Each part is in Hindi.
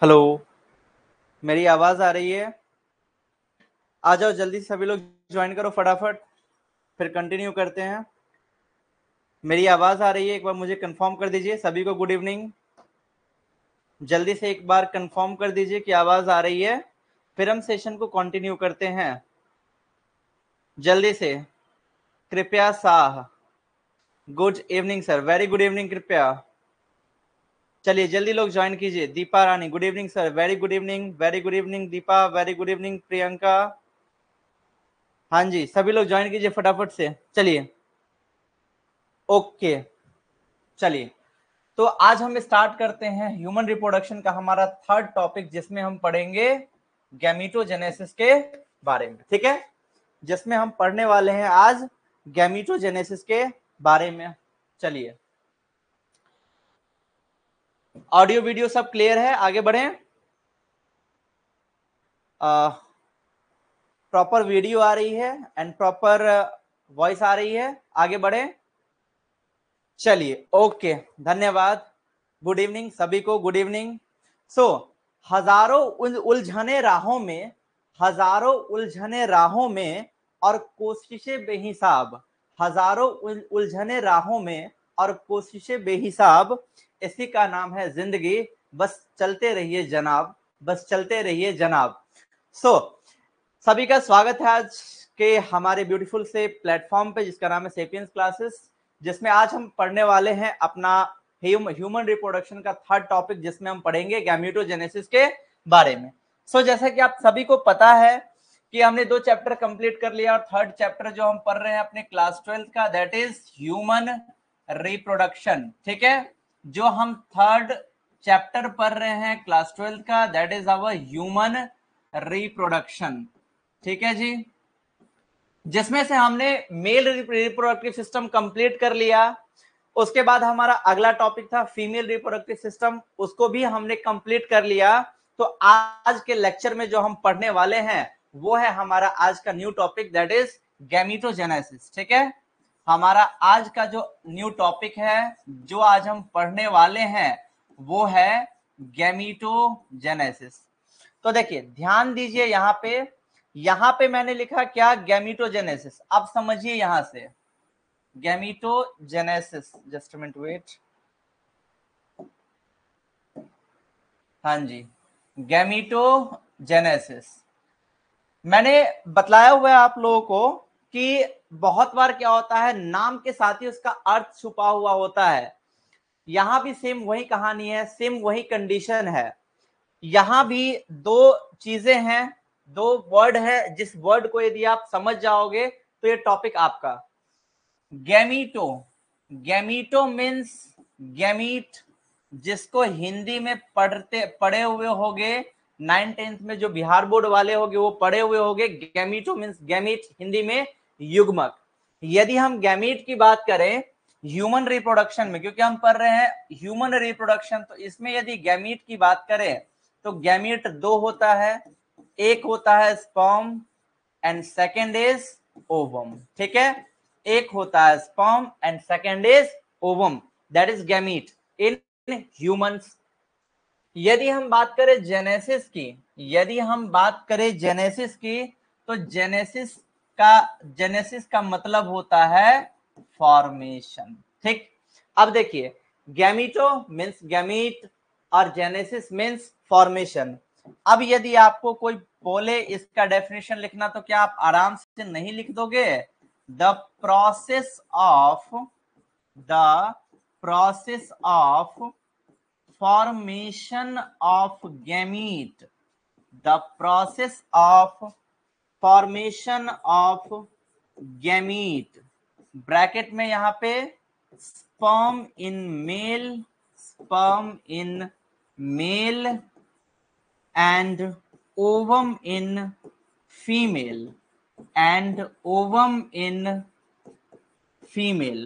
हेलो, मेरी आवाज आ रही है? आ जाओ जल्दी, सभी लोग ज्वाइन करो फटाफट, फिर कंटिन्यू करते हैं। मेरी आवाज आ रही है? एक बार मुझे कंफर्म कर दीजिए। सभी को गुड इवनिंग। जल्दी से एक बार कंफर्म कर दीजिए कि आवाज आ रही है, फिर हम सेशन को कंटिन्यू करते हैं। जल्दी से Kripya Shah. Good evening sir, very good evening Kripya. चलिए जल्दी लोग ज्वाइन कीजिए। Deepa Rani, good evening sir, very good evening, very good evening Deepa, very good evening Priyanka. हाँ जी, सभी लोग ज्वाइन कीजिए फटाफट से। चलिए ओके, चलिए तो आज हम स्टार्ट करते हैं ह्यूमन रिप्रोडक्शन का हमारा थर्ड टॉपिक, जिसमें हम पढ़ेंगे गैमीटोजेनेसिस के बारे में। ठीक है, जिसमें हम पढ़ने वाले हैं आज गैमीटोजेनेसिस के बारे में। चलिए, ऑडियो वीडियो सब क्लियर है? आगे बढ़ें। प्रॉपर वीडियो आ रही है एंड प्रॉपर वॉइस आ रही है? आगे बढ़ें। चलिए ओके, धन्यवाद। गुड इवनिंग सभी को, गुड इवनिंग। सो हजारों उलझने राहों में, हजारों उलझने राहों में और कोशिशें बेहिसाब, हजारों उलझने राहों में और कोशिशें बेहिसाब, इसी का नाम है जिंदगी। बस चलते रहिए जनाब, बस चलते रहिए जनाब। सो सभी का स्वागत है आज के हमारे ब्यूटीफुल से प्लेटफॉर्म पे, जिसका नाम है सेपियंस क्लासेस, जिसमें आज हम पढ़ने वाले हैं अपना ह्यूमन रिप्रोडक्शन का थर्ड टॉपिक, जिसमें हम पढ़ेंगे गैमेटोजेनेसिस के बारे में। सो जैसा कि आप सभी को पता है कि हमने 2 चैप्टर कंप्लीट कर लिया और थर्ड चैप्टर जो हम पढ़ रहे हैं अपने क्लास 12 का, दैट इज ह्यूमन रिप्रोडक्शन। ठीक है, जो हम थर्ड चैप्टर पढ़ रहे हैं क्लास 12 का, that is our human reproduction. ठीक है जी, जिसमें से हमने मेल रिप्रोडक्टिव सिस्टम कंप्लीट कर लिया। उसके बाद हमारा अगला टॉपिक था फीमेल रिप्रोडक्टिव सिस्टम, उसको भी हमने कंप्लीट कर लिया। तो आज के लेक्चर में जो हम पढ़ने वाले हैं वो है हमारा आज का न्यू टॉपिक, दैट इज गैमीटोजेनेसिस। ठीक है, हमारा आज का जो न्यू टॉपिक है, जो आज हम पढ़ने वाले हैं, वो है गैमीटोजेनेसिस। तो देखिए ध्यान दीजिए, यहां पे मैंने लिखा क्या, गैमीटोजेनेसिस। अब समझिए यहां से गैमीटोजेनेसिस, जस्ट मिनट वेट। हाँ जी, गैमीटोजेनेसिस मैंने बतलाया हुआ है आप लोगों को कि बहुत बार क्या होता है, नाम के साथ ही उसका अर्थ छुपा हुआ होता है। यहां भी सेम वही कहानी है, सेम वही कंडीशन है। यहां भी दो चीजें हैं, दो वर्ड है, जिस वर्ड को यदि आप समझ जाओगे तो ये टॉपिक आपका। गैमीटो, गैमीटो मीन्स गैमीट, जिसको हिंदी में पढ़े हुए होगे 9th-10th में, जो बिहार बोर्ड वाले होगे वो पढ़े हुए होगे। गैमीटो मीन्स गैमीट, हिंदी में युग्मक। यदि हम गैमीट की बात करें ह्यूमन रिप्रोडक्शन में, क्योंकि हम पढ़ रहे हैं ह्यूमन रिप्रोडक्शन, तो इसमें यदि गैमीट की बात करें तो गैमीट 2 होता है। एक होता है sperm and second is ovum. ठीक है, एक होता है sperm and second is ovum, that is gamete in humans. यदि हम बात करें जेनेसिस की, यदि हम बात करें जेनेसिस की, तो जेनेसिस का मतलब होता है फॉर्मेशन। ठीक, अब देखिए गैमीटो मीन्स गैमीट और जेनेसिस मीन्स फॉर्मेशन। अब यदि आपको कोई बोले इसका डेफिनेशन लिखना, तो क्या आप आराम से नहीं लिख दोगे? The process of formation of gamete, the process of formation of gamete, bracket में यहां पे sperm in male, sperm in male and ovum in female, and ovum in female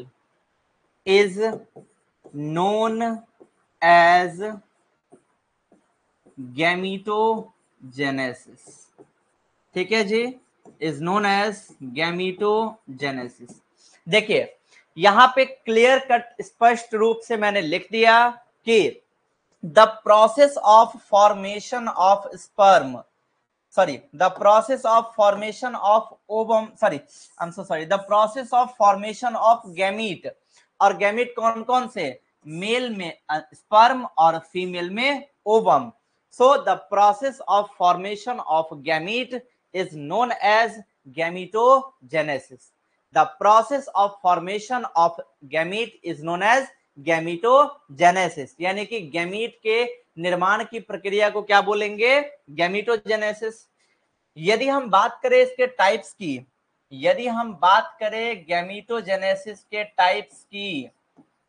is known as गैमीटोजेनेसिस। ठीक है जी, इज नोन एज गैमीटोजेनेसिस। देखिए यहां पे क्लियर कट स्पष्ट रूप से मैंने लिख दिया कि the process of formation of sperm, sorry, the process of formation of ovum, sorry, I'm so sorry, the process of formation of gamete, और गैमीट कौन कौन से, मेल में स्पर्म और फीमेल में ovum. So the process of formation of gamete is known as gametogenesis. The process of formation of gamete is known as गैमीटोजेनेसिस, यानी कि गैमीट के निर्माण की प्रक्रिया को क्या बोलेंगे, गैमीटोजेनेसिस. यदि हम बात करें इसके टाइप्स की, यदि हम बात करें गैमीटोजेनेसिस के टाइप्स की,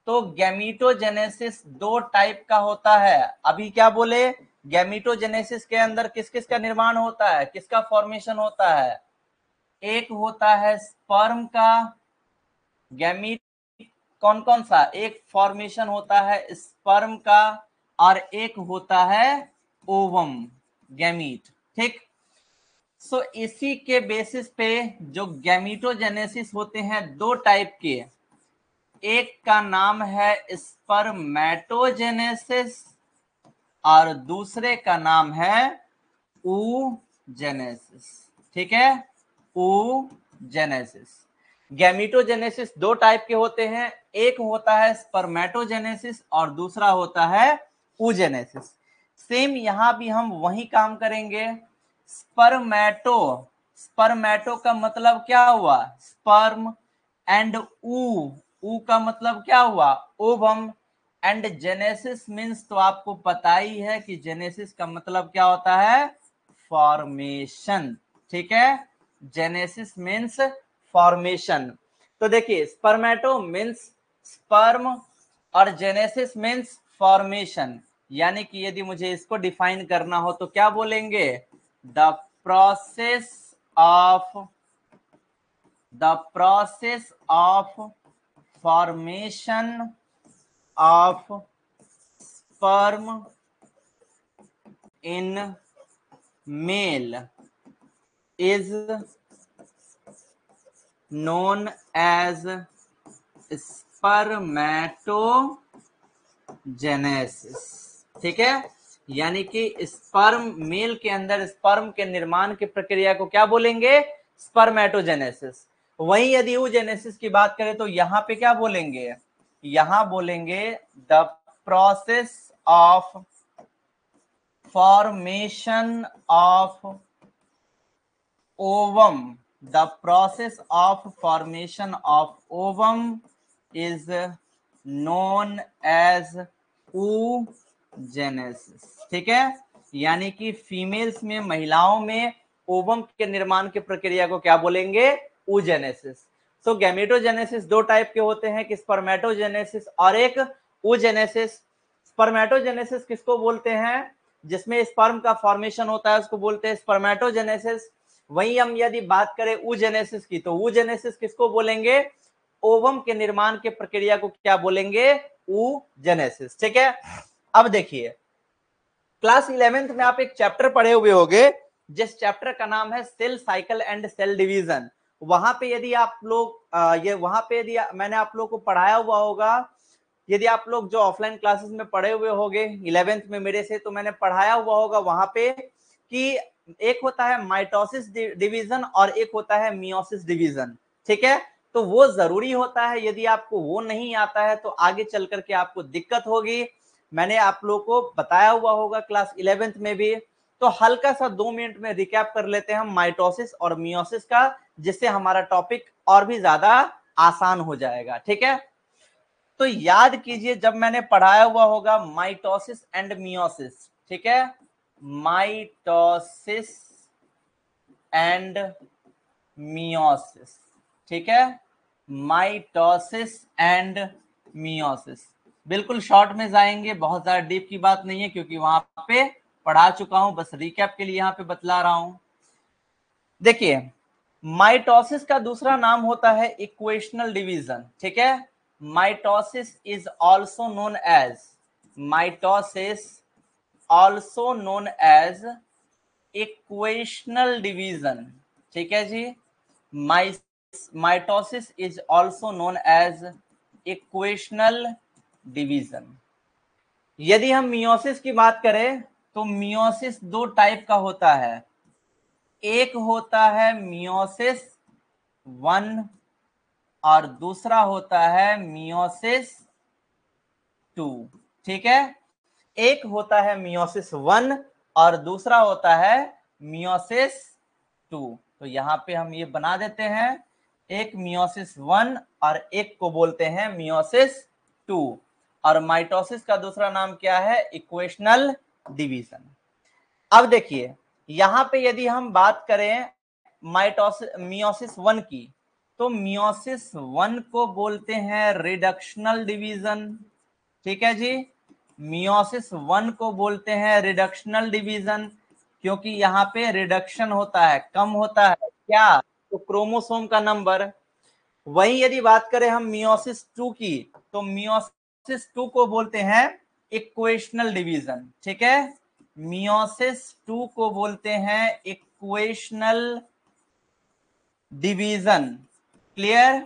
तो गैमीटोजेनेसिस दो टाइप का होता है. अभी क्या बोले, गैमीटोजेनेसिस के अंदर किस किस का निर्माण होता है, किसका फॉर्मेशन होता है, एक होता है स्पर्म का, गैमीट कौन कौन सा, एक फॉर्मेशन होता है स्पर्म का और एक होता है ओवम गैमीट. ठीक, सो इसी के बेसिस पे जो गैमीटोजेनेसिस होते हैं दो टाइप के, एक का नाम है स्पर्मेटोजेनेसिस और दूसरे का नाम है oogenesis. ठीक है, oogenesis. गैमीटोजेनेसिस दो टाइप के होते हैं, एक होता है स्पर्मेटोजेनेसिस और दूसरा होता है oogenesis. सेम यहां भी हम वही काम करेंगे. स्पर्मेटो, स्पर्मेटो का मतलब क्या हुआ, स्पर्म, एंड ऊ का मतलब क्या हुआ, ओवम, एंड जेनेसिस मीन्स, तो आपको पता ही है कि जेनेसिस का मतलब क्या होता है, फॉर्मेशन. ठीक है, जेनेसिस मीन्स फॉर्मेशन. तो देखिए, स्पर्मेटो मीन्स स्पर्म और जेनेसिस मीन्स फॉर्मेशन. यानी कि यदि मुझे इसको डिफाइन करना हो तो क्या बोलेंगे, the process of formation of sperm in male is known as spermatogenesis. ठीक है, यानी कि स्पर्म, मेल के अंदर स्पर्म के निर्माण की प्रक्रिया को क्या बोलेंगे, स्पर्मेटोजेनेसिस. वहीं यदि oogenesis की बात करें तो यहां पे क्या बोलेंगे, यहां बोलेंगे the process of formation of ovum, the process of formation of ovum is known as oogenesis. ठीक है, यानी कि फीमेल्स में, महिलाओं में ओवम के निर्माण की प्रक्रिया को क्या बोलेंगे, oogenesis. सो गैमेटोजेनेसिस दो टाइप के होते हैं, कि स्पर्मेटोजेनेसिस और एक oogenesis. स्पर्मेटोजेनेसिस किसको बोलते हैं, जिसमें स्पर्म का फॉर्मेशन होता है उसको बोलते हैं स्पर्मेटोजेनेसिस. वहीं हम यदि बात करें oogenesis की, तो oogenesis किसको बोलेंगे, ओवम के निर्माण के प्रक्रिया को क्या बोलेंगे, oogenesis. ठीक है, अब देखिए, क्लास 11th में आप एक चैप्टर पढ़े हुए होंगे, जिस चैप्टर का नाम है cell cycle and cell division. वहां पे यदि आप लोग वहां पे यदि मैंने आप लोग को पढ़ाया हुआ होगा, यदि आप लोग जो ऑफलाइन क्लासेस में पढ़े हुए होंगे 11th में मेरे से, तो मैंने पढ़ाया हुआ होगा वहां पे कि एक होता है माइटोसिस डिवीजन और एक होता है मियोसिस डिवीजन. ठीक है, तो वो जरूरी होता है, यदि आपको वो नहीं आता है तो आगे चल करके आपको दिक्कत होगी. मैंने आप लोग को बताया हुआ होगा क्लास 11th में भी. तो हल्का सा 2 मिनट में रिकैप कर लेते हैं हम माइटोसिस और मियोसिस का, जिससे हमारा टॉपिक और भी ज्यादा आसान हो जाएगा. ठीक है, तो याद कीजिए, जब मैंने पढ़ाया हुआ होगा माइटोसिस एंड मियोसिस. ठीक है, माइटोसिस एंड मियोसिस. ठीक है, माइटोसिस एंड मियोसिस. बिल्कुल शॉर्ट में जाएंगे, बहुत ज्यादा डीप की बात नहीं है, क्योंकि वहां पे पढ़ा चुका हूं, बस रिकैप के लिए यहां पे बतला रहा हूं. देखिए, माइटोसिस का दूसरा नाम होता है इक्वेशनल डिवीजन. ठीक है, mitosis is also known as, mitosis also known as equational division. ठीक है जी, mitosis is also known as equational division. यदि हम मियोसिस की बात करें तो मियोसिस दो टाइप का होता है। एक होता है मियोसिस 1 और दूसरा होता है मियोसिस 2। ठीक है, एक होता है मियोसिस 1 और दूसरा होता है मियोसिस 2। तो यहां पे हम ये बना देते हैं, एक मियोसिस 1 और एक को बोलते हैं मियोसिस 2। और माइटोसिस का दूसरा नाम क्या है? Equational division. अब देखिए यहां पे यदि हम बात करें मियोसिस 1 की, तो मियोसिस 1 को बोलते हैं रिडक्शनल डिवीजन। ठीक है जी, मियोसिस 1 को बोलते हैं रिडक्शनल डिवीजन, क्योंकि यहाँ पे रिडक्शन होता है, कम होता है क्या? तो क्रोमोसोम का नंबर। वहीं यदि बात करें हम मियोसिस 2 की, तो मियोसिस 2 को बोलते हैं इक्वेशनल डिवीजन। ठीक है, मियोसिस 2 को बोलते हैं इक्वेशनल डिवीजन। क्लियर?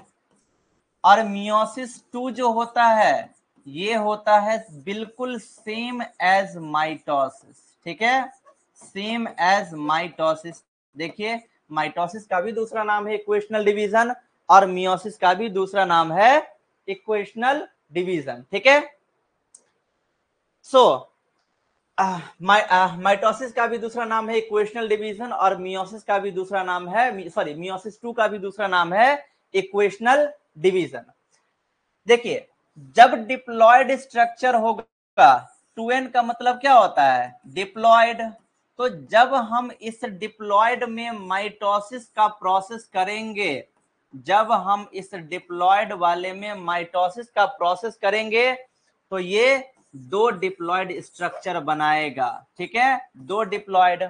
और मियोसिस 2 जो होता है ये होता है बिल्कुल सेम एज माइटोसिस। ठीक है, सेम एज माइटोसिस। देखिए माइटोसिस का भी दूसरा नाम है इक्वेशनल डिवीजन और मियोसिस का भी दूसरा नाम है इक्वेशनल डिवीजन। ठीक है, सो माइटोसिस का भी दूसरा नाम है इक्वेशनल डिवीजन और मियोसिस का भी दूसरा नाम है, सॉरी मियोसिस 2 का भी दूसरा नाम है इक्वेशनल डिवीजन। देखिए जब डिप्लॉयड स्ट्रक्चर होगा, 2n का मतलब क्या होता है? डिप्लॉयड। तो जब हम इस डिप्लॉयड में माइटोसिस का प्रोसेस करेंगे, जब हम इस डिप्लॉयड वाले में माइटोसिस का प्रोसेस करेंगे तो ये दो डिप्लॉयड स्ट्रक्चर बनाएगा। ठीक है, दो डिप्लॉयड।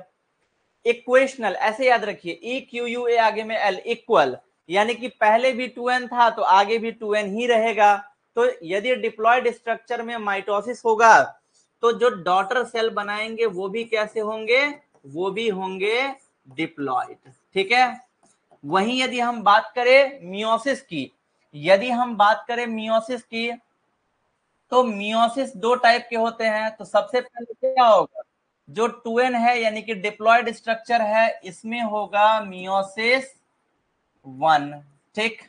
इक्वेशनल ऐसे याद रखिए, ई क्यू यू ए आगे में एल, इक्वल, यानी कि पहले भी 2n था तो आगे भी 2n ही रहेगा। तो यदि डिप्लॉयड स्ट्रक्चर में माइटोसिस होगा तो जो डॉटर सेल बनाएंगे वो भी कैसे होंगे? वो भी होंगे डिप्लॉयड। ठीक है, वहीं यदि हम बात करें मियोसिस की, यदि हम बात करें मियोसिस की, तो मियोसिस दो टाइप के होते हैं। तो सबसे पहले क्या होगा? जो 2n है यानी कि डिप्लॉयड स्ट्रक्चर है, इसमें होगा मियोसिस 1। ठीक,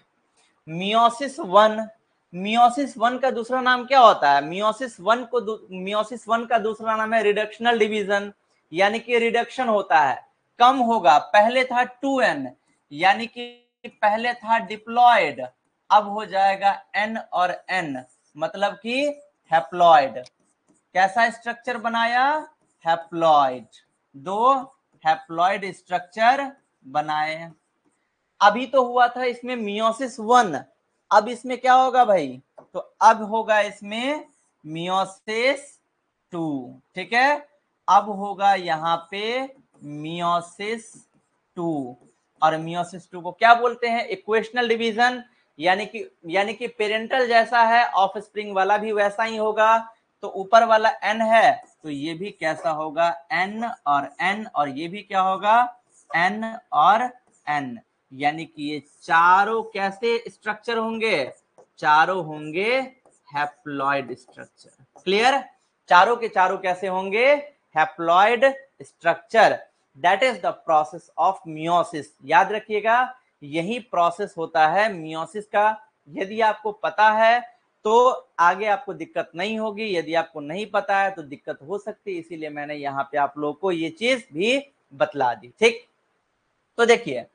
मियोसिस 1, मियोसिस 1 का दूसरा नाम क्या होता है? मियोसिस 1 का दूसरा नाम है रिडक्शनल डिवीजन, यानी कि रिडक्शन होता है, कम होगा। पहले था 2n, यानी कि पहले था डिप्लॉयड, अब हो जाएगा n और n, मतलब कि हैप्लॉयड। कैसा स्ट्रक्चर बनाया? हैप्लॉयड, दो हैप्लॉयड स्ट्रक्चर बनाए। अभी तो हुआ था इसमें मियोसिस 1, अब इसमें क्या होगा भाई? तो अब होगा इसमें मियोसिस 2। ठीक है, अब होगा यहाँ पे मियोसिस 2। और मियोसिस 2 को क्या बोलते हैं? इक्वेशनल डिवीजन, यानी कि पेरेंटल जैसा है, ऑफ स्प्रिंग वाला भी वैसा ही होगा। तो ऊपर वाला n है तो ये भी कैसा होगा? n और n, और ये भी क्या होगा? n और n, यानी कि ये चारों कैसे स्ट्रक्चर होंगे? चारों होंगे हैप्लॉयड स्ट्रक्चर। क्लियर? चारों के चारों कैसे होंगे? Haploid structure. That is the process of meiosis. याद रखिएगा यही प्रोसेस होता है मियोसिस का। यदि आपको पता है तो आगे आपको दिक्कत नहीं होगी, यदि आपको नहीं पता है तो दिक्कत हो सकती है, इसीलिए मैंने यहाँ पे आप लोगों को ये चीज भी बतला दी। ठीक, तो देखिए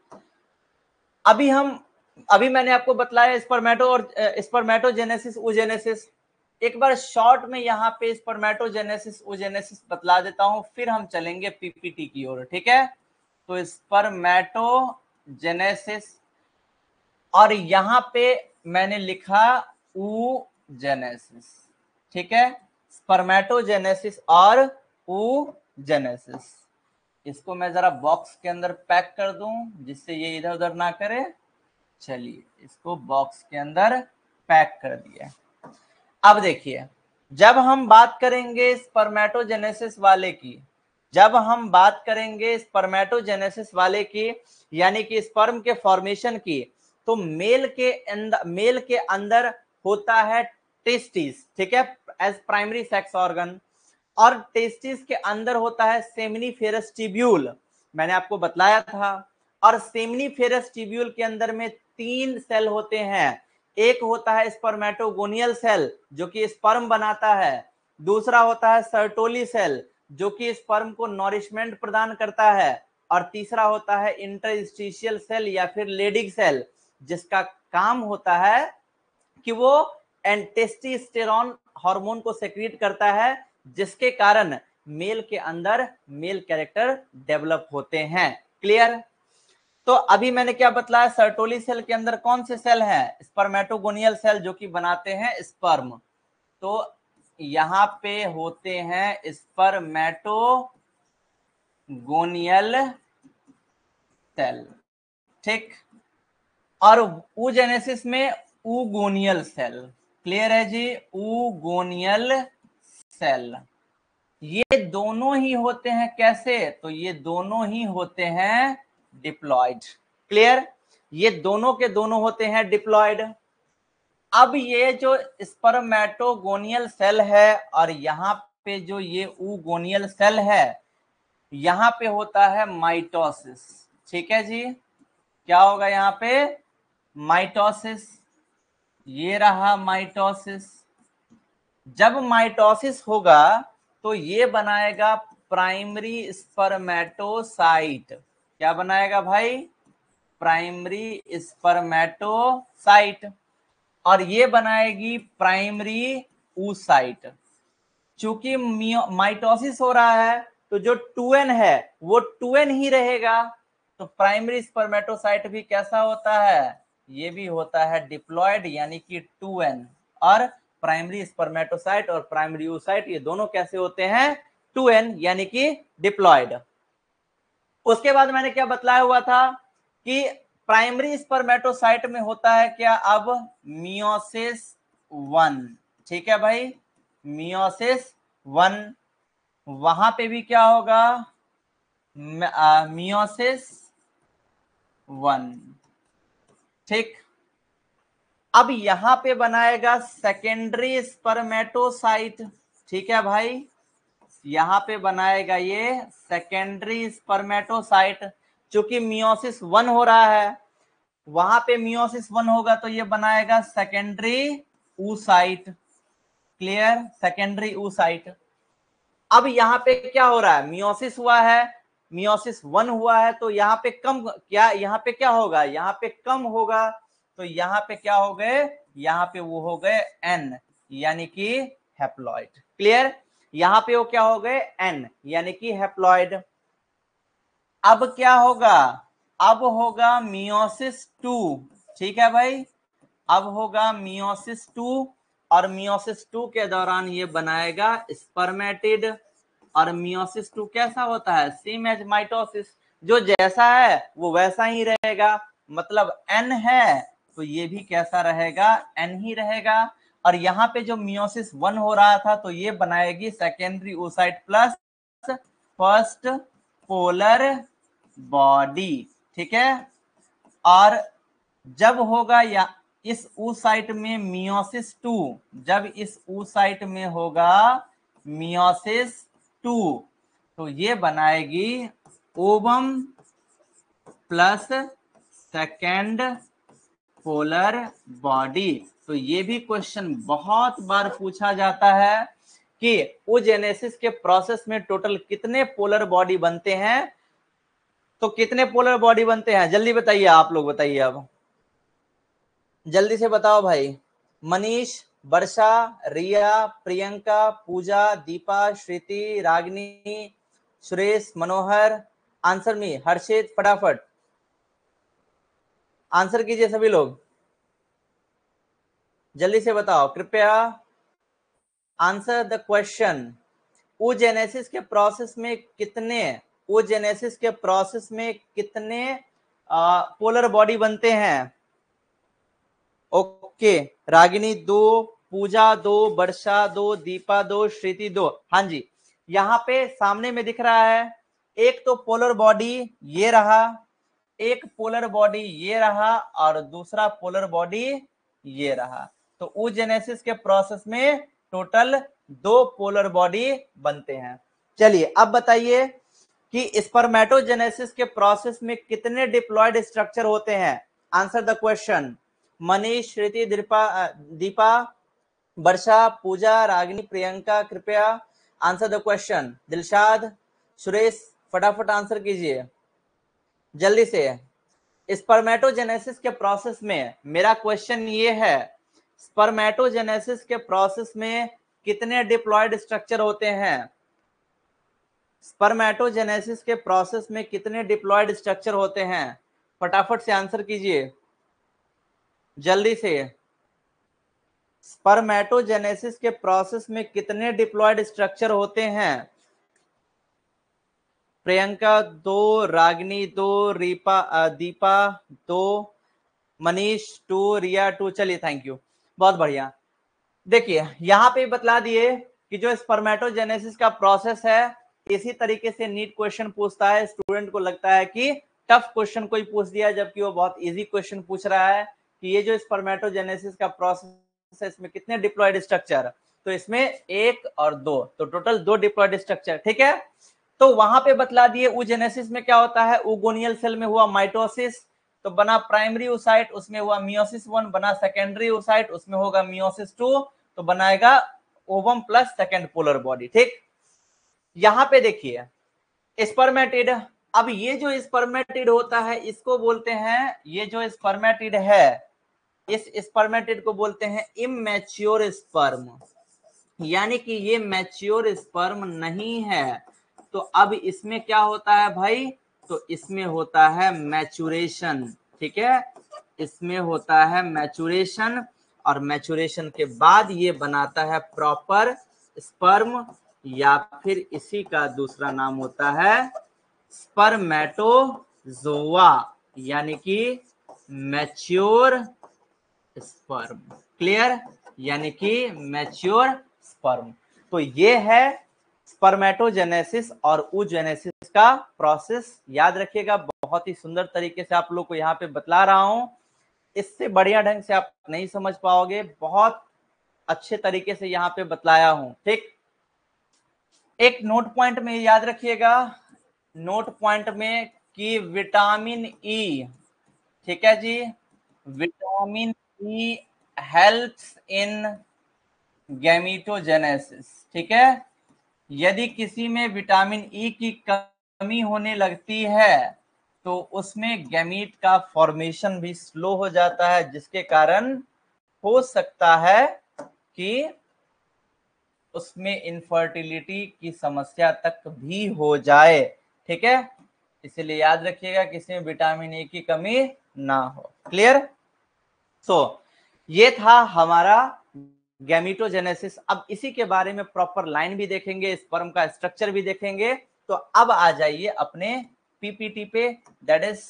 अभी मैंने आपको बतलाया स्पर्मेटो और स्पर्मेटोजेनेसिस ओजेनेसिस। एक बार शॉर्ट में यहाँ पे स्पर्मेटोजेनेसिस ओजेनेसिस बतला देता हूं, फिर हम चलेंगे पीपीटी की ओर। ठीक है, तो स्पर्मेटोजेनेसिस और यहाँ पे मैंने लिखा ऊजेनेसिस। ठीक है, स्पर्मेटोजेनेसिस और ऊजेनेसिस। इसको मैं जरा बॉक्स के अंदर पैक कर दूं जिससे ये इधर उधर ना करे। चलिए इसको बॉक्स के अंदर पैक कर दिया। अब देखिए जब हम बात करेंगे स्पर्मेटोजेनेसिस वाले की, जब हम बात करेंगे स्पर्मेटोजेनेसिस वाले की यानी कि स्पर्म के फॉर्मेशन की, तो मेल के अंदर होता है टेस्टिस। ठीक है, एज प्राइमरी सेक्स ऑर्गन। और टेस्टिस के अंदर होता है सेमिनिफेरस ट्यूब्यूल, मैंने आपको बतलाया था। और सेमिनिफेरस ट्यूब्यूल के अंदर में 3 सेल होते हैं। एक होता है स्पर्मेटोगोनियल सेल जो कि स्पर्म बनाता है, दूसरा होता है सर्टोली सेल जो कि स्पर्म को नॉरिशमेंट प्रदान करता है, और तीसरा होता है इंटरस्टिशियल सेल या फिर लेडिग सेल जिसका काम होता है कि वो टेस्टोस्टेरोन हार्मोन को सेक्रेट करता है, जिसके कारण मेल के अंदर मेल कैरेक्टर डेवलप होते हैं। क्लियर? तो अभी मैंने क्या बतलाया, सर्टोली सेल के अंदर कौन से सेल हैं? स्पर्मेटोगोनियल सेल जो कि बनाते हैं स्पर्म। तो यहां पे होते हैं स्पर्मेटोगोनियल सेल, ठीक। और oogenesis में oogoनियल सेल। क्लियर है जी? oogoनियल सेल ये दोनों ही होते हैं कैसे? तो ये दोनों ही होते हैं डिप्लॉयड। क्लियर? ये दोनों के दोनों होते हैं डिप्लॉयड। अब ये जो स्पर्मेटोगोनियल सेल है और यहाँ पे जो ये oogoनियल सेल है, यहाँ पे होता है माइटोसिस। ठीक है जी? क्या होगा यहाँ पे? माइटोसिस। ये रहा माइटोसिस। जब माइटोसिस होगा तो ये बनाएगा प्राइमरी स्पर्मेटोसाइट। क्या बनाएगा भाई? Primary spermatocyte. और ये बनाएगी प्राइमरी ooसाइट। चूंकि माइटोसिस हो रहा है तो जो 2n है वो 2n ही रहेगा, तो प्राइमरी स्पर्मेटोसाइट भी कैसा होता है? ये भी होता है डिप्लॉयड यानी कि 2n। और प्राइमरी स्पर्मेटोसाइट और प्राइमरी ooसाइट ये दोनों कैसे होते हैं? 2n यानी कि डिप्लॉयड। उसके बाद मैंने क्या बतलाया हुआ था कि प्राइमरी स्पर्मेटोसाइट में होता है क्या? अब मियोसिस 1। ठीक है भाई? मियोसिस 1। वहां पे भी क्या होगा? मियोसिस 1। ठीक। अब यहां पे बनाएगा सेकेंडरी स्पर्मेटोसाइट। ठीक है भाई? यहां पे बनाएगा ये सेकेंडरी स्पर्मेटोसाइट। चूंकि मियोसिस 1 हो रहा है, वहां पे मियोसिस 1 होगा तो ये बनाएगा सेकेंडरी ooसाइट। क्लियर? सेकेंडरी ooसाइट। अब यहाँ पे क्या हो रहा है? मियोसिस हुआ है, मियोसिस 1 हुआ है, तो यहाँ पे कम क्या, यहाँ पे क्या होगा? यहाँ पे कम होगा, तो यहाँ पे क्या हो गए? यहाँ पे वो हो गए n यानी कि हैप्लॉइड। क्लियर? यहाँ पे वो क्या हो गए? n यानी कि हैप्लॉइड। अब क्या होगा? अब होगा मियोसिस 2। ठीक है भाई? अब होगा मियोसिस 2, और मियोसिस 2 के दौरान ये बनाएगा स्पर्मेटिड। और मियोसिस 2 कैसा होता है? सेम एज माइटोसिस, जो जैसा है वो वैसा ही रहेगा। मतलब n है तो ये भी कैसा रहेगा? n ही रहेगा। और यहाँ पे जो मियोसिस 1 हो रहा था तो ये बनाएगी secondary oocyte plus first polar body. ठीक है? और जब होगा या इस ooसाइट में मियोसिस 2, जब इस ooसाइट में होगा मियोसिस 2 तो ये बनाएगी ovum plus second polar body. तो ये भी क्वेश्चन बहुत बार पूछा जाता है कि ooजेनेसिस के प्रोसेस में टोटल कितने पोलर बॉडी बनते हैं? तो कितने पोलर बॉडी बनते हैं? जल्दी बताइए, आप लोग बताइए, अब जल्दी से बताओ भाई। मनीष, वर्षा, रिया, प्रियंका, पूजा, दीपा, श्रुति, रागिनी, सुरेश, मनोहर, आंसर मी। हर्षित, फटाफट आंसर कीजिए सभी लोग, जल्दी से बताओ कृपया। Answer the question. ooजेनेसिस के प्रोसेस में कितने, ooजेनेसिस के प्रोसेस में कितने पोलर बॉडी बनते हैं? ओके, रागिनी 2, पूजा 2, वर्षा 2, दीपा 2, श्रुति 2। हाँ जी, यहाँ पे सामने में दिख रहा है, एक तो पोलर बॉडी ये रहा, एक पोलर बॉडी ये रहा, और दूसरा पोलर बॉडी ये रहा। तो ooजेनेसिस के प्रोसेस में टोटल 2 पोलर बॉडी बनते हैं। चलिए अब बताइए कि स्पर्मेटोजेनेसिस के प्रोसेस में कितने डिप्लॉयड स्ट्रक्चर होते हैं। Answer the question. Manish, Shruti, Deepa, Varsha, Pooja, Ragini, Priyanka, कृपया answer the question. Dilshad, Suresh, फटाफट आंसर कीजिए जल्दी से। स्पर्मेटोजेनेसिस के प्रोसेस में मेरा क्वेश्चन ये है, स्पर्मेटोजेनेसिस के प्रोसेस में कितने डिप्लॉयड स्ट्रक्चर होते हैं। स्पर्मेटोजेनेसिस के प्रोसेस में कितने डिप्लॉयड स्ट्रक्चर होते हैं, फटाफट से आंसर कीजिए जल्दी से। स्पर्मेटोजेनेसिस के प्रोसेस में कितने डिप्लॉयड स्ट्रक्चर होते हैं। प्रियंका 2, रागिनी 2, दीपा 2, मनीष 2, रिया 2। चलिए थैंक यू, बहुत बढ़िया। देखिए यहां पे बतला दिए कि जो स्पर्मेटोजेनेसिस का प्रोसेस है, इसी तरीके से नीट क्वेश्चन पूछता है। स्टूडेंट को लगता है कि टफ क्वेश्चन कोई पूछ दिया, जबकि वो बहुत इजी क्वेश्चन पूछ रहा है कि ये जो स्पर्मेटोजेनेसिस का प्रोसेस है, इसमें कितने डिप्लॉयड स्ट्रक्चर, तो इसमें 1 और 2, तो टोटल 2 डिप्लॉयड स्ट्रक्चर। ठीक है, तो वहां पे बतला दिए oogenesis में क्या होता है। oogonal सेल में हुआ माइटोसिस, तो बना प्राइमरी oocyte, उसमें हुआ मियोसिस 1, बना सेकेंडरी oocyte, उसमें होगा मियोसिस 2, तो बनाएगा ovum plus second polar body. ठीक, यहां पे देखिए स्पर्मेटिड। अब ये जो स्पर्मेटिड होता है, इसको बोलते हैं, ये जो स्पर्मेटिड है, इस स्पर्मेटिड को बोलते हैं इमैच्योर स्पर्म, यानी कि ये मैच्योर स्पर्म नहीं है। तो अब इसमें क्या होता है भाई, तो इसमें होता है मैचुरेशन। ठीक है, इसमें होता है मैचुरेशन, और मैचुरेशन के बाद ये बनाता है प्रॉपर स्पर्म, या फिर इसी का दूसरा नाम होता है स्पर्मेटोजोआ, यानी कि मैच्योर स्पर्म। क्लियर, यानी कि मैच्योर स्पर्म। तो ये है स्पर्मेटोजेनेसिस और oogenesis का प्रोसेस। याद रखिएगा, बहुत ही सुंदर तरीके से आप लोग को यहाँ पे बतला रहा हूं, इससे बढ़िया ढंग से आप नहीं समझ पाओगे, बहुत अच्छे तरीके से यहाँ पे बतलाया हूं। ठीक, एक नोट पॉइंट में याद रखिएगा, नोट पॉइंट में कि विटामिन ई, ठीक है जी, विटामिन ई हेल्प्स इन गैमीटोजेनेसिस। ठीक है, यदि किसी में विटामिन ई की कमी होने लगती है, तो उसमें गैमीट का फॉर्मेशन भी स्लो हो जाता है, जिसके कारण हो सकता है कि उसमें इनफर्टिलिटी की समस्या तक भी हो जाए। ठीक है, इसलिए याद रखिएगा किसी में विटामिन ए की कमी ना हो। क्लियर, सो ये था हमारा गैमीटोजेनेसिस। अब इसी के बारे में प्रॉपर लाइन भी देखेंगे, स्पर्म का स्ट्रक्चर भी देखेंगे। तो अब आ जाइए अपने पीपीटी पे, that is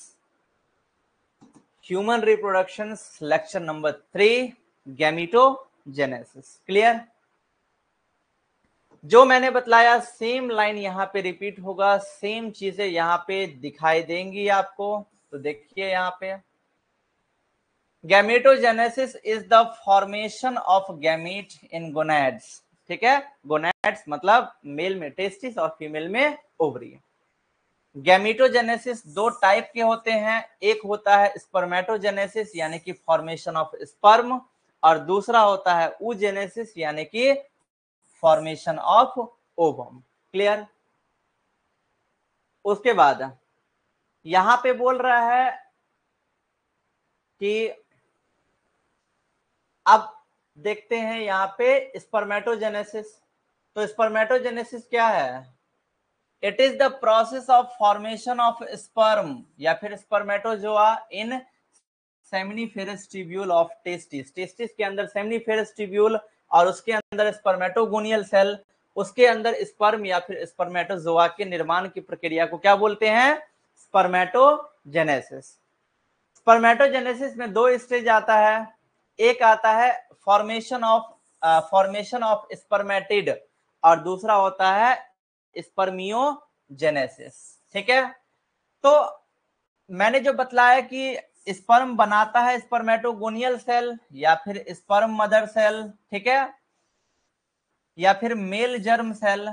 human reproduction lecture number 3, gametogenesis. Clear, जो मैंने बतलाया सेम लाइन यहाँ पे रिपीट होगा, सेम चीजें यहाँ पे दिखाई देंगी आपको। तो देखिए यहाँ पे, gametogenesis is the formation of gamete in gonads. ठीक है, गोनैड्स मतलब मेल में टेस्टिस और फीमेल में ओवरी। गैमेटोजेनेसिस 2 टाइप के होते हैं, एक होता है स्पर्मेटोजेनेसिस यानी कि फॉर्मेशन ऑफ स्पर्म, और दूसरा होता है oogenesis यानी कि फॉर्मेशन ऑफ ओवम। क्लियर, उसके बाद यहां पे बोल रहा है कि अब देखते हैं यहाँ पे स्पर्मेटोजेनेसिस। तो स्पर्मेटोजेनेसिस क्या है, it is the process of formation of sperm या फिर spermatozoa in seminiferous tubule of testis. Testis के अंदर सेमिनिफेरस ट्यूब्यूल और उसके अंदर स्पर्मेटोगोनियल सेल, उसके अंदर स्पर्म या फिर स्पर्मेटोजोआ के निर्माण की प्रक्रिया को क्या बोलते हैं, स्पर्मेटोजेनेसिस। स्पर्मेटोजेनेसिस में 2 स्टेज आता है, एक आता है फॉर्मेशन ऑफ स्पर्मेटिड और दूसरा होता है स्पर्मियोजेनेसिस। ठीक है, तो मैंने जो बतलाया कि स्पर्म बनाता है स्पर्मेटोगोनियल सेल या फिर स्पर्म मदर सेल। ठीक है, या फिर मेल जर्म सेल।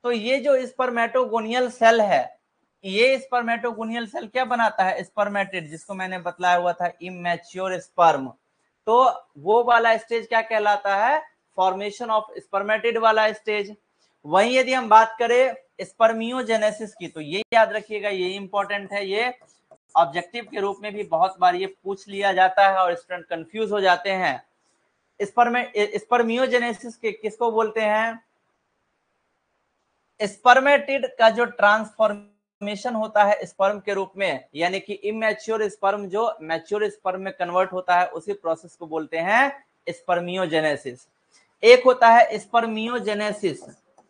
तो ये जो स्पर्मेटोगोनियल सेल है, ये स्पर्मेटोगोनियल सेल क्या बनाता है, स्पर्मेटिड, जिसको मैंने बतलाया हुआ था इमैच्योर स्पर्म। तो वो वाला स्टेज क्या कहलाता है, फॉर्मेशन ऑफ स्पर्मेटिड वाला स्टेज। वहीं यदि हम बात करें स्पर्मियोजेनेसिस की, तो ये याद रखिएगा, ये इंपॉर्टेंट है, ये ऑब्जेक्टिव के रूप में भी बहुत बार ये पूछ लिया जाता है और स्टूडेंट कंफ्यूज हो जाते हैं। स्पर्मियोजेनेसिस के किसको बोलते हैं, स्पर्मेटिड का जो ट्रांसफॉर्मेशन होता है स्पर्म के रूप में, यानी कि इमैच्योर स्पर्म जो मैच्योर स्पर्म में कन्वर्ट होता है, उसी प्रोसेस को बोलते हैं स्पर्मियोजेनेसिस। एक होता है स्पर्मियोजेनेसिस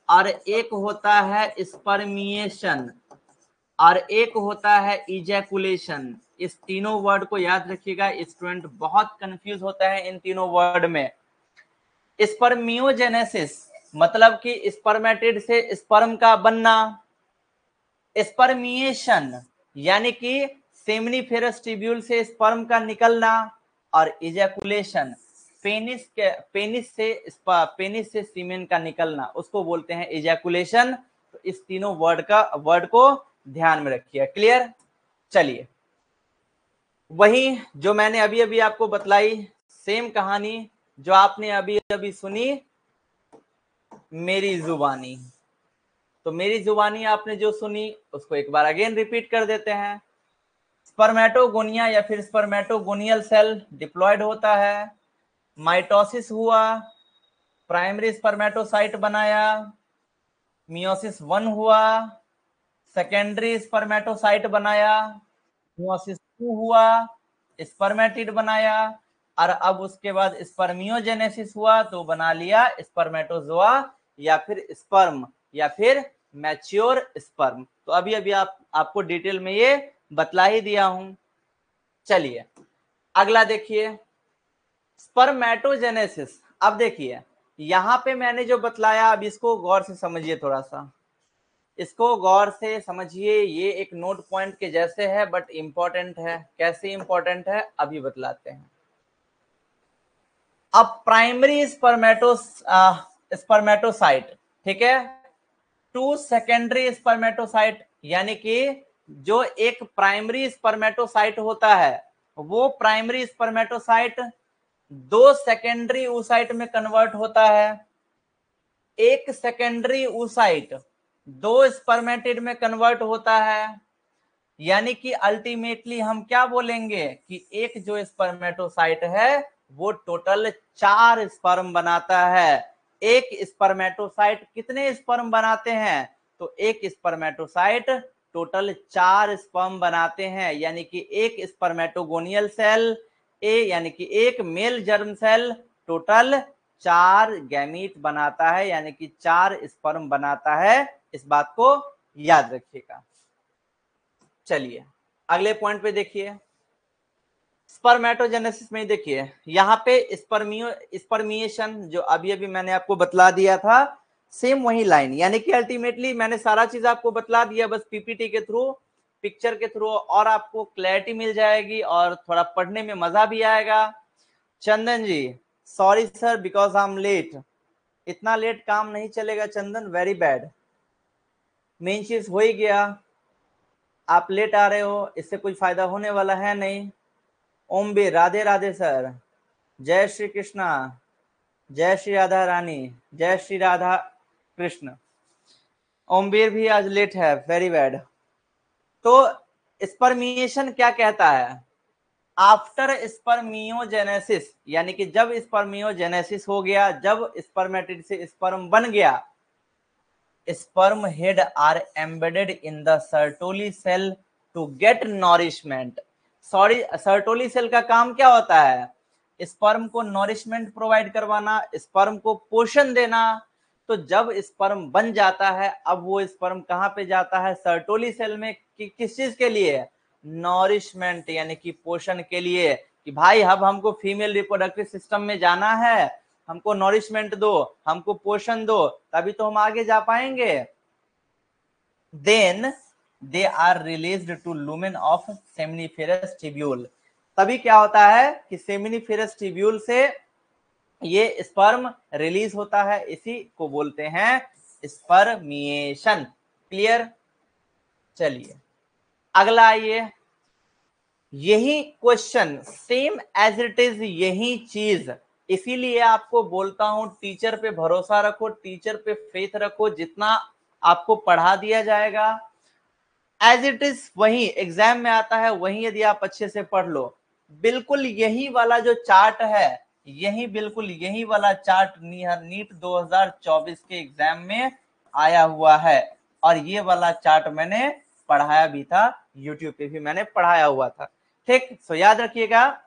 और एक होता है स्पर्मिएशन और एक होता है इजैकुलेशन। इस तीनों वर्ड को याद रखिएगा, स्टूडेंट बहुत कंफ्यूज होता है इन तीनों वर्ड में। स्पर्मियोजेनेसिस मतलब कि स्पर्मेटिड से स्पर्म का बनना, स्पर्मिएशन यानी कि सेमिनिफेरस ट्यूब्यूल से स्पर्म का निकलना, और इजैकुलेशन पेनिस से सीमेन का निकलना, उसको बोलते हैं इजैकुलेशन। तो इस तीनों वर्ड को ध्यान में रखिए। क्लियर? चलिए, वही जो मैंने अभी अभी आपको बतलाई, सेम कहानी जो आपने अभी अभी सुनी, मेरी जुबानी। तो मेरी जुबानी आपने जो सुनी उसको एक बार अगेन रिपीट कर देते हैं। स्पर्मेटोगोनिया या फिर स्पर्मेटोगोनियल सेल डिप्लॉयड होता है, माइटोसिस हुआ, प्राइमरी स्पर्मेटोसाइट बनाया, मियोसिस 1 हुआ, सेकेंडरी स्पर्मेटोसाइट बनाया, मियोसिस 2 हुआ, स्पर्मेटिड बनाया, और अब उसके बाद स्पर्मियोजेनेसिस हुआ तो बना लिया स्पर्मेटोजोआ या फिर स्पर्म या फिर मैच्योर स्पर्म। तो अभी अभी आपको डिटेल में ये बतला ही दिया हूं। चलिए अगला देखिए, स्पर्मेटोजेनेसिस। अब देखिए यहां पे मैंने जो बतलाया, अब इसको गौर से समझिए, थोड़ा सा इसको गौर से समझिए। ये एक नोट पॉइंट के जैसे है बट इंपॉर्टेंट है। कैसे इंपॉर्टेंट है अभी बतलाते हैं। अब प्राइमरी स्पर्मेटोसाइट, ठीक है, टू सेकेंडरी स्पर्मेटोसाइट, यानी कि जो एक प्राइमरी स्पर्मेटोसाइट होता है, वो प्राइमरी स्पर्मेटोसाइट दो सेकेंडरी oocyte में कन्वर्ट होता है। एक सेकेंडरी oocyte दो स्पर्मेटिड में कन्वर्ट होता है, यानी कि अल्टीमेटली हम क्या बोलेंगे कि एक जो स्पर्मेटोसाइट है वो टोटल 4 स्पर्म बनाता है। एक स्पर्मेटोसाइट कितने स्पर्म बनाते हैं, तो एक स्पर्मेटोसाइट टोटल 4 स्पर्म बनाते हैं, यानी कि एक स्पर्मेटोगोनियल सेल यानी कि एक male germ cell total 4 gamete बनाता है, यानी कि 4 स्पर्म बनाता है। इस बात को याद रखिएगा। चलिए अगले पॉइंट पे देखिए, स्पर्मेटोजेनेसिस में देखिए यहाँ पे स्पर्मिएशन जो अभी अभी मैंने आपको बतला दिया था, सेम वही लाइन, यानी कि अल्टीमेटली मैंने सारा चीज आपको बतला दिया, बस पीपीटी के थ्रू, पिक्चर के थ्रू, और आपको क्लैरिटी मिल जाएगी और थोड़ा पढ़ने में मजा भी आएगा। Chandan ji, sorry sir because I am late. इतना लेट काम नहीं चलेगा चंदन, वेरी बैड। मेन चीज हो ही गया, आप लेट आ रहे हो, इससे कोई फायदा होने वाला है नहीं। ओम बी, राधे राधे सर, जय श्री कृष्णा, जय श्री राधा रानी, जय श्री राधा कृष्ण। ओमबीर भी आज लेट है, वेरी बैड। तो स्पर्मिएशन क्या कहता है, आफ्टर स्पर्मियोजेनेसिस, यानी कि जब स्पर्मियोजेनेसिस हो गया, जब स्पर्मेटिड से स्पर्म बन गया, sperm head are embedded in the Sertoli cell to get nourishment। Sorry, Sertoli cell का काम क्या होता है, स्पर्म को नॉरिशमेंट प्रोवाइड करवाना, स्पर्म को पोषण देना। तो जब स्पर्म बन जाता है, अब वो स्पर्म कहाँ पे जाता है, सर्टोली सेल में, किस चीज के लिए, नॉरिशमेंट यानी कि पोषण के लिए, कि भाई अब हमको फीमेल रिप्रोडक्टिव सिस्टम में जाना है, हमको नॉरिशमेंट दो, हमको पोषण दो, तभी तो हम आगे जा पाएंगे। Then they are released to lumen of seminiferous tubule. तभी क्या होता है कि सेमिनिफेरस ट्यूब्यूल से ये स्पर्म रिलीज होता है, इसी को बोलते हैं स्पर्मिएशन। क्लियर? चलिए अगला आइए, यही question same as it is, यही चीज, इसीलिए आपको बोलता हूं टीचर पे भरोसा रखो, टीचर पे फेथ रखो, जितना आपको पढ़ा दिया जाएगा एज इट इज वही एग्जाम में आता है, वही यदि आप अच्छे से पढ़ लो, बिल्कुल यही वाला जो चार्ट है, यही बिल्कुल यही वाला चार्ट नीट 2024 के एग्जाम में आया हुआ है, और ये वाला चार्ट मैंने पढ़ाया भी था, यूट्यूब पे भी मैंने पढ़ाया हुआ था। ठीक, सो याद रखिएगा,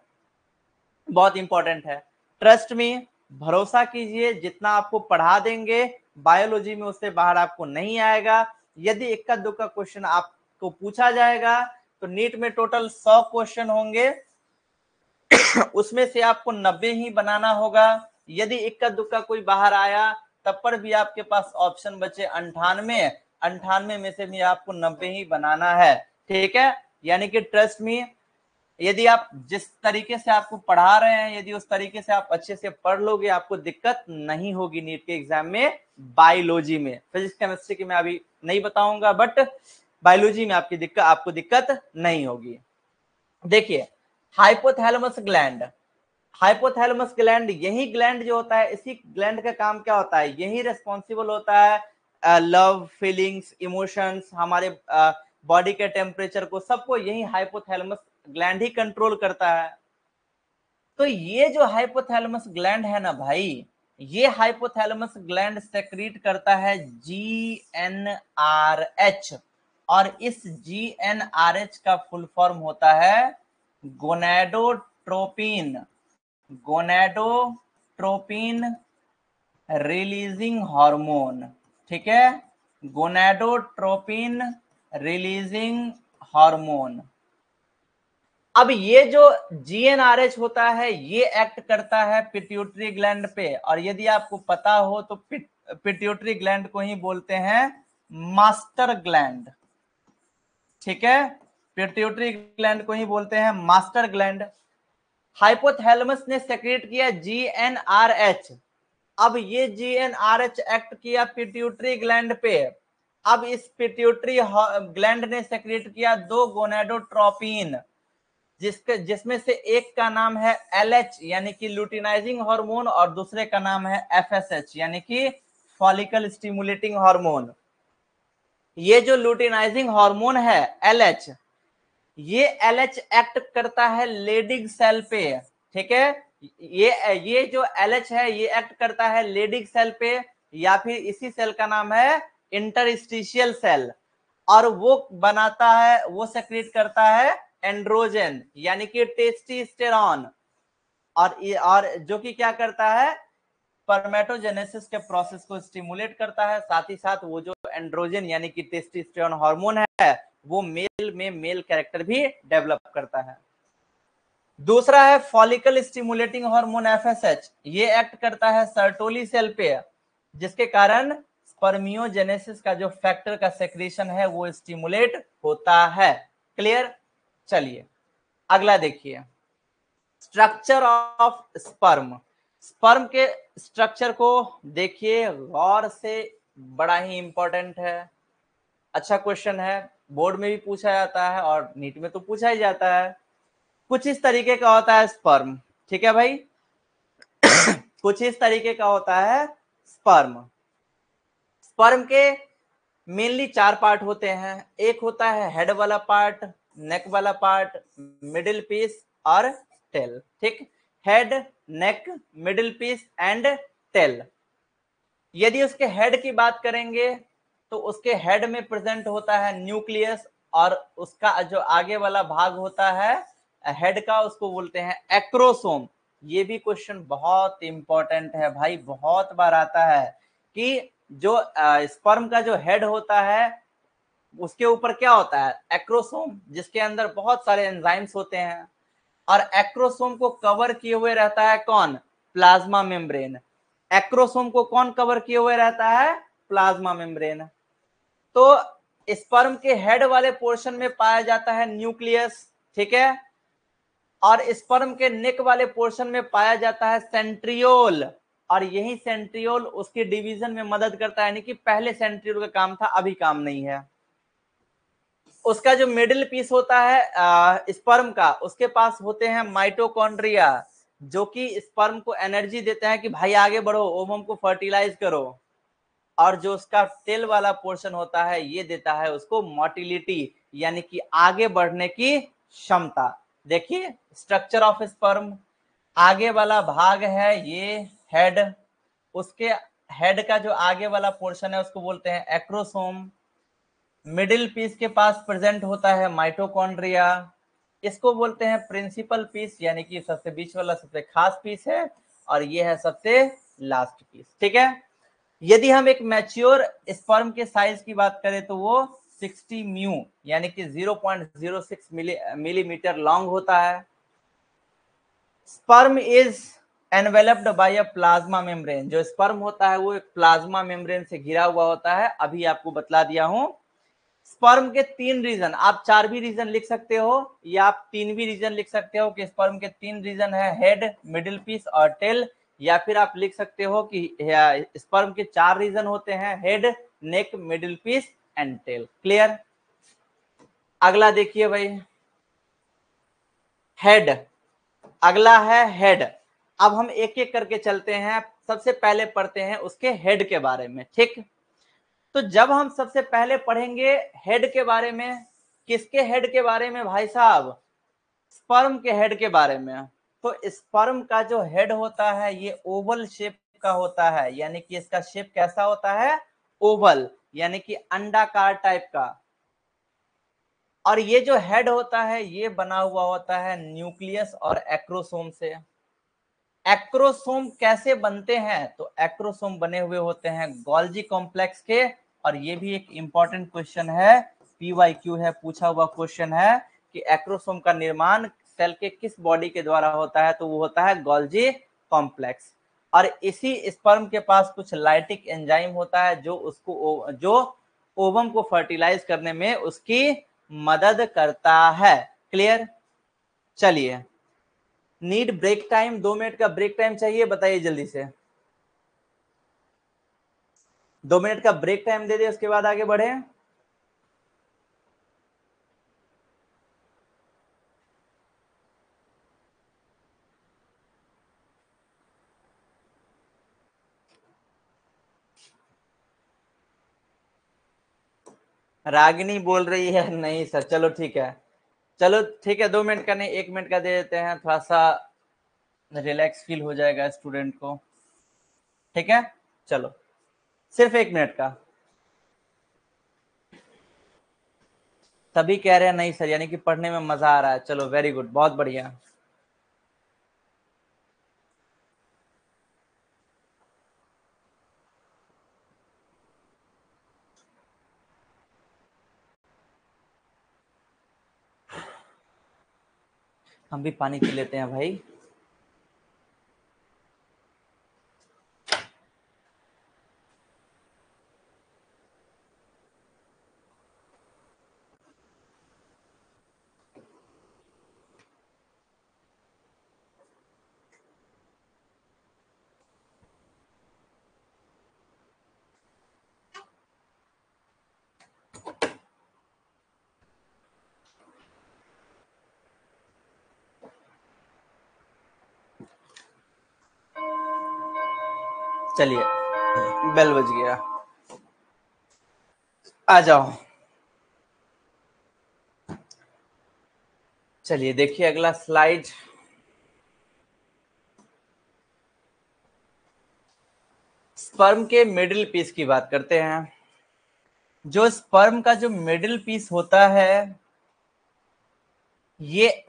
बहुत इंपॉर्टेंट है। ट्रस्ट में, भरोसा कीजिए, जितना आपको पढ़ा देंगे बायोलॉजी में उससे बाहर आपको नहीं आएगा। यदि इक्का दुक्का क्वेश्चन आपको पूछा जाएगा तो नीट में टोटल 100 क्वेश्चन होंगे, उसमें से आपको 90 ही बनाना होगा। यदि इक्का दुक्का कोई बाहर आया तब पर भी आपके पास ऑप्शन बचे 98, 98 में से भी आपको 90 ही बनाना है। ठीक है, यानी कि ट्रस्ट में, यदि आप जिस तरीके से आपको पढ़ा रहे हैं, यदि उस तरीके से आप अच्छे से पढ़ लोगे, आपको दिक्कत नहीं होगी नीट के एग्जाम में। बायोलॉजी में, फिजिक्स केमिस्ट्री की मैं अभी नहीं बताऊंगा, बट बायोलॉजी में आपको दिक्कत नहीं होगी। देखिए हाइपोथैलेमस ग्लैंड, हाइपोथैलेमस ग्लैंड, यही ग्लैंड जो होता है, इसी ग्लैंड का काम क्या होता है, यही रेस्पॉन्सिबल होता है लव, फीलिंग्स, इमोशंस, हमारे बॉडी के टेम्परेचर को, सबको यही हाइपोथैलेमस ग्लैंड ही कंट्रोल करता है। तो ये जो हाइपोथैलेमस ग्लैंड है ना भाई, ये हाइपोथैलेमस ग्लैंड सेक्रीट करता है GnRH, और इस GnRH का फुल फॉर्म होता है गोनेडोट्रोपिन, गोनेडोट्रोपिन रिलीजिंग हार्मोन। ठीक है, गोनेडोट्रोपिन रिलीजिंग हार्मोन। अब ये जो GnRH होता है, ये एक्ट करता है पिट्यूटरी ग्लैंड पे, और यदि आपको पता हो तो पिट्यूटरी ग्लैंड को ही बोलते हैं मास्टर ग्लैंड। ठीक है, पिट्यूटरी ग्लैंड को ही बोलते हैं मास्टर ग्लैंड। हाइपोथैलेमस ने सेक्रेट किया GnRH, अब ये GnRH एक्ट किया पिट्यूटरी ग्लैंड पे, अब इस पिट्यूटरी ग्लैंड ने सेक्रेट किया 2 गोनेडोट्रोपिन, जिसमें से एक का नाम है LH यानी कि लुटिनाइजिंग हार्मोन, और दूसरे का नाम है FSH यानी कि फॉलिकल स्टिमुलेटिंग हार्मोन। ये जो लुटिनाइजिंग हार्मोन है LH, ये LH एक्ट करता है लेडिग सेल पे। ठीक है, ये जो LH है ये एक्ट करता है लेडिग सेल पे, या फिर इसी सेल का नाम है इंटरस्टिशियल सेल, और वो बनाता है, वो सेक्रेट करता है एंड्रोजन यानी कि टेस्टोस्टेरोन, और जो कि क्या करता है, स्पर्मेटोजेनेसिस के प्रोसेस को स्टिमुलेट करता है। साथ ही साथ वो जो एंड्रोजन यानी कि टेस्टोस्टेरोन हार्मोन है, वो मेल में मेल कैरेक्टर भी डेवलप करता है। दूसरा है फॉलिकल स्टिमुलेटिंग हार्मोन FSH, ये एक्ट करता है सर्टोली सेल पे, जिसके कारण स्पर्मियोजेनेसिस का जो फैक्टर का सेक्रेशन है वो स्टिमुलेट होता है। क्लियर? चलिए अगला देखिए, स्ट्रक्चर ऑफ स्पर्म। स्पर्म के स्ट्रक्चर को देखिए गौर से, बड़ा ही इंपॉर्टेंट है, अच्छा क्वेश्चन है, बोर्ड में भी पूछा जाता है और नीट में तो पूछा ही जाता है। कुछ इस तरीके का होता है स्पर्म। ठीक है भाई, कुछ इस तरीके का होता है स्पर्म। स्पर्म के मेनली 4 पार्ट होते हैं, एक होता है हेड वाला पार्ट, नेक वाला पार्ट, मिडिल पीस और टेल। ठीक, head, neck, middle piece and tail. यदि उसके हेड की बात करेंगे तो उसके हेड में प्रेजेंट होता है न्यूक्लियस, और उसका जो आगे वाला भाग होता है हेड का, उसको बोलते हैं एक्रोसोम। ये भी क्वेश्चन बहुत इंपॉर्टेंट है भाई, बहुत बार आता है कि जो स्पर्म का जो हेड होता है उसके ऊपर क्या होता है, एक्रोसोम, जिसके अंदर बहुत सारे एंजाइम्स होते हैं, और एक्रोसोम को कवर किए हुए रहता है कौन, प्लाज्मा मेम्ब्रेन। एक्रोसोम को कौन कवर किए हुए रहता है, प्लाज्मा मेम्ब्रेन। तो स्पर्म के हेड वाले पोर्शन में पाया जाता है न्यूक्लियस। ठीक है, और स्पर्म के नेक वाले पोर्शन में पाया जाता है सेंट्रियोल, और यही सेंट्रियोल उसके डिवीजन में मदद करता है, यानी कि पहले सेंट्रियोल का काम था, अभी काम नहीं है। उसका जो मिडिल पीस होता है स्पर्म का, उसके पास होते हैं माइटोकॉन्ड्रिया, जो कि स्पर्म को एनर्जी देते हैं कि भाई आगे बढ़ो, ओवम को फर्टिलाइज करो। और जो उसका टेल वाला पोर्शन होता है ये देता है उसको मोटिलिटी, यानी कि आगे बढ़ने की क्षमता। देखिए स्ट्रक्चर ऑफ स्पर्म, आगे वाला भाग है ये हेड, उसके हेड का जो आगे वाला पोर्शन है उसको बोलते हैं एक्रोसोम। मिडिल पीस के पास प्रेजेंट होता है माइटोकॉन्ड्रिया, इसको बोलते हैं प्रिंसिपल पीस, यानी कि सबसे बीच वाला सबसे खास पीस है, और ये है सबसे लास्ट पीस। ठीक है, यदि हम एक मैच्योर स्पर्म के साइज की बात करें तो वो 60 म्यू यानी कि 0.06 मिलीमीटर लॉन्ग होता है। Sperm is enveloped by a plasma membrane, जो स्पर्म होता है वो एक प्लाज्मा मेम्ब्रेन से घिरा हुआ होता है, अभी आपको बतला दिया हूं। स्पर्म के 3 रीजन, आप 4 भी रीजन लिख सकते हो या आप 3 भी रीजन लिख सकते हो कि स्पर्म के 3 रीजन है, हेड, मिडिल पीस और टेल। या फिर आप लिख सकते हो कि स्पर्म के 4 रीजन होते हैं, head, neck, middle piece and tail. Clear? अगला देखिए भाई, हेड, अगला है हेड। अब हम एक एक करके चलते हैं, सबसे पहले पढ़ते हैं उसके हेड के बारे में। ठीक, तो जब हम सबसे पहले पढ़ेंगे हेड के बारे में, किसके हेड के बारे में भाई साहब? स्पर्म के हेड के बारे में। तो स्पर्म का जो हेड होता है ये ओवल शेप का होता है, यानी कि इसका शेप कैसा होता है? ओवल, यानी कि अंडाकार टाइप का। और ये जो हेड होता है ये बना हुआ होता है न्यूक्लियस और एक्रोसोम से। एक्रोसोम कैसे बनते हैं? तो एक्रोसोम बने हुए होते हैं गोल्जी कॉम्प्लेक्स के, और ये भी एक इंपॉर्टेंट क्वेश्चन है, पीवाईक्यू है, पूछा हुआ क्वेश्चन है कि एक्रोसोम का निर्माण सेल के किस बॉडी के द्वारा होता है? तो वो होता है गोल्जी कॉम्प्लेक्स। और इसी स्पर्म के पास कुछ लाइटिक एंजाइम होता है जो ओवम को फर्टिलाइज करने में उसकी मदद करता है। क्लियर? चलिए, नीड ब्रेक टाइम, 2 मिनट का ब्रेक टाइम चाहिए, बताइए जल्दी से। 2 मिनट का ब्रेक टाइम दे दे, उसके बाद आगे बढ़े। रागिनी बोल रही है नहीं सर, चलो ठीक है, चलो ठीक है, 2 मिनट का नहीं 1 मिनट का दे देते हैं, थोड़ा सा रिलैक्स फील हो जाएगा स्टूडेंट को। ठीक है, चलो सिर्फ 1 मिनट का। तभी कह रहे हैं नहीं सर, यानी कि पढ़ने में मजा आ रहा है। चलो वेरी गुड, बहुत बढ़िया। हम भी पानी पी लेते हैं भाई। चलिए, बेल बज गया, आ जाओ। चलिए देखिए अगला स्लाइड। स्पर्म के मिडिल पीस की बात करते हैं। जो स्पर्म का जो मिडिल पीस होता है, ये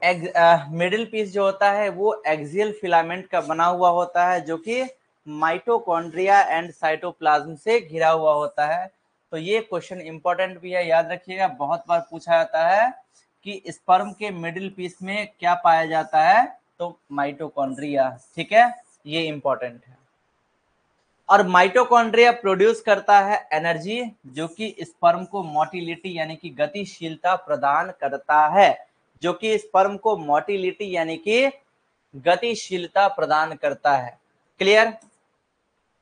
मिडिल पीस जो होता है वो एक्सियल फिलामेंट का बना हुआ होता है, जो कि माइटोकॉन्ड्रिया एंड साइटोप्लाज्म से घिरा हुआ होता है। तो ये क्वेश्चन इंपॉर्टेंट भी है, याद रखिएगा, बहुत बार पूछा जाता है कि स्पर्म के मिडिल पीस में क्या पाया जाता है? तो माइटोकॉन्ड्रिया। ठीक है, ये इंपॉर्टेंट है। और माइटोकॉन्ड्रिया प्रोड्यूस करता है एनर्जी, जो कि स्पर्म को मोटिलिटी यानी कि गतिशीलता प्रदान करता है। जो कि स्पर्म को मोटिलिटी यानी कि गतिशीलता प्रदान करता है। क्लियर।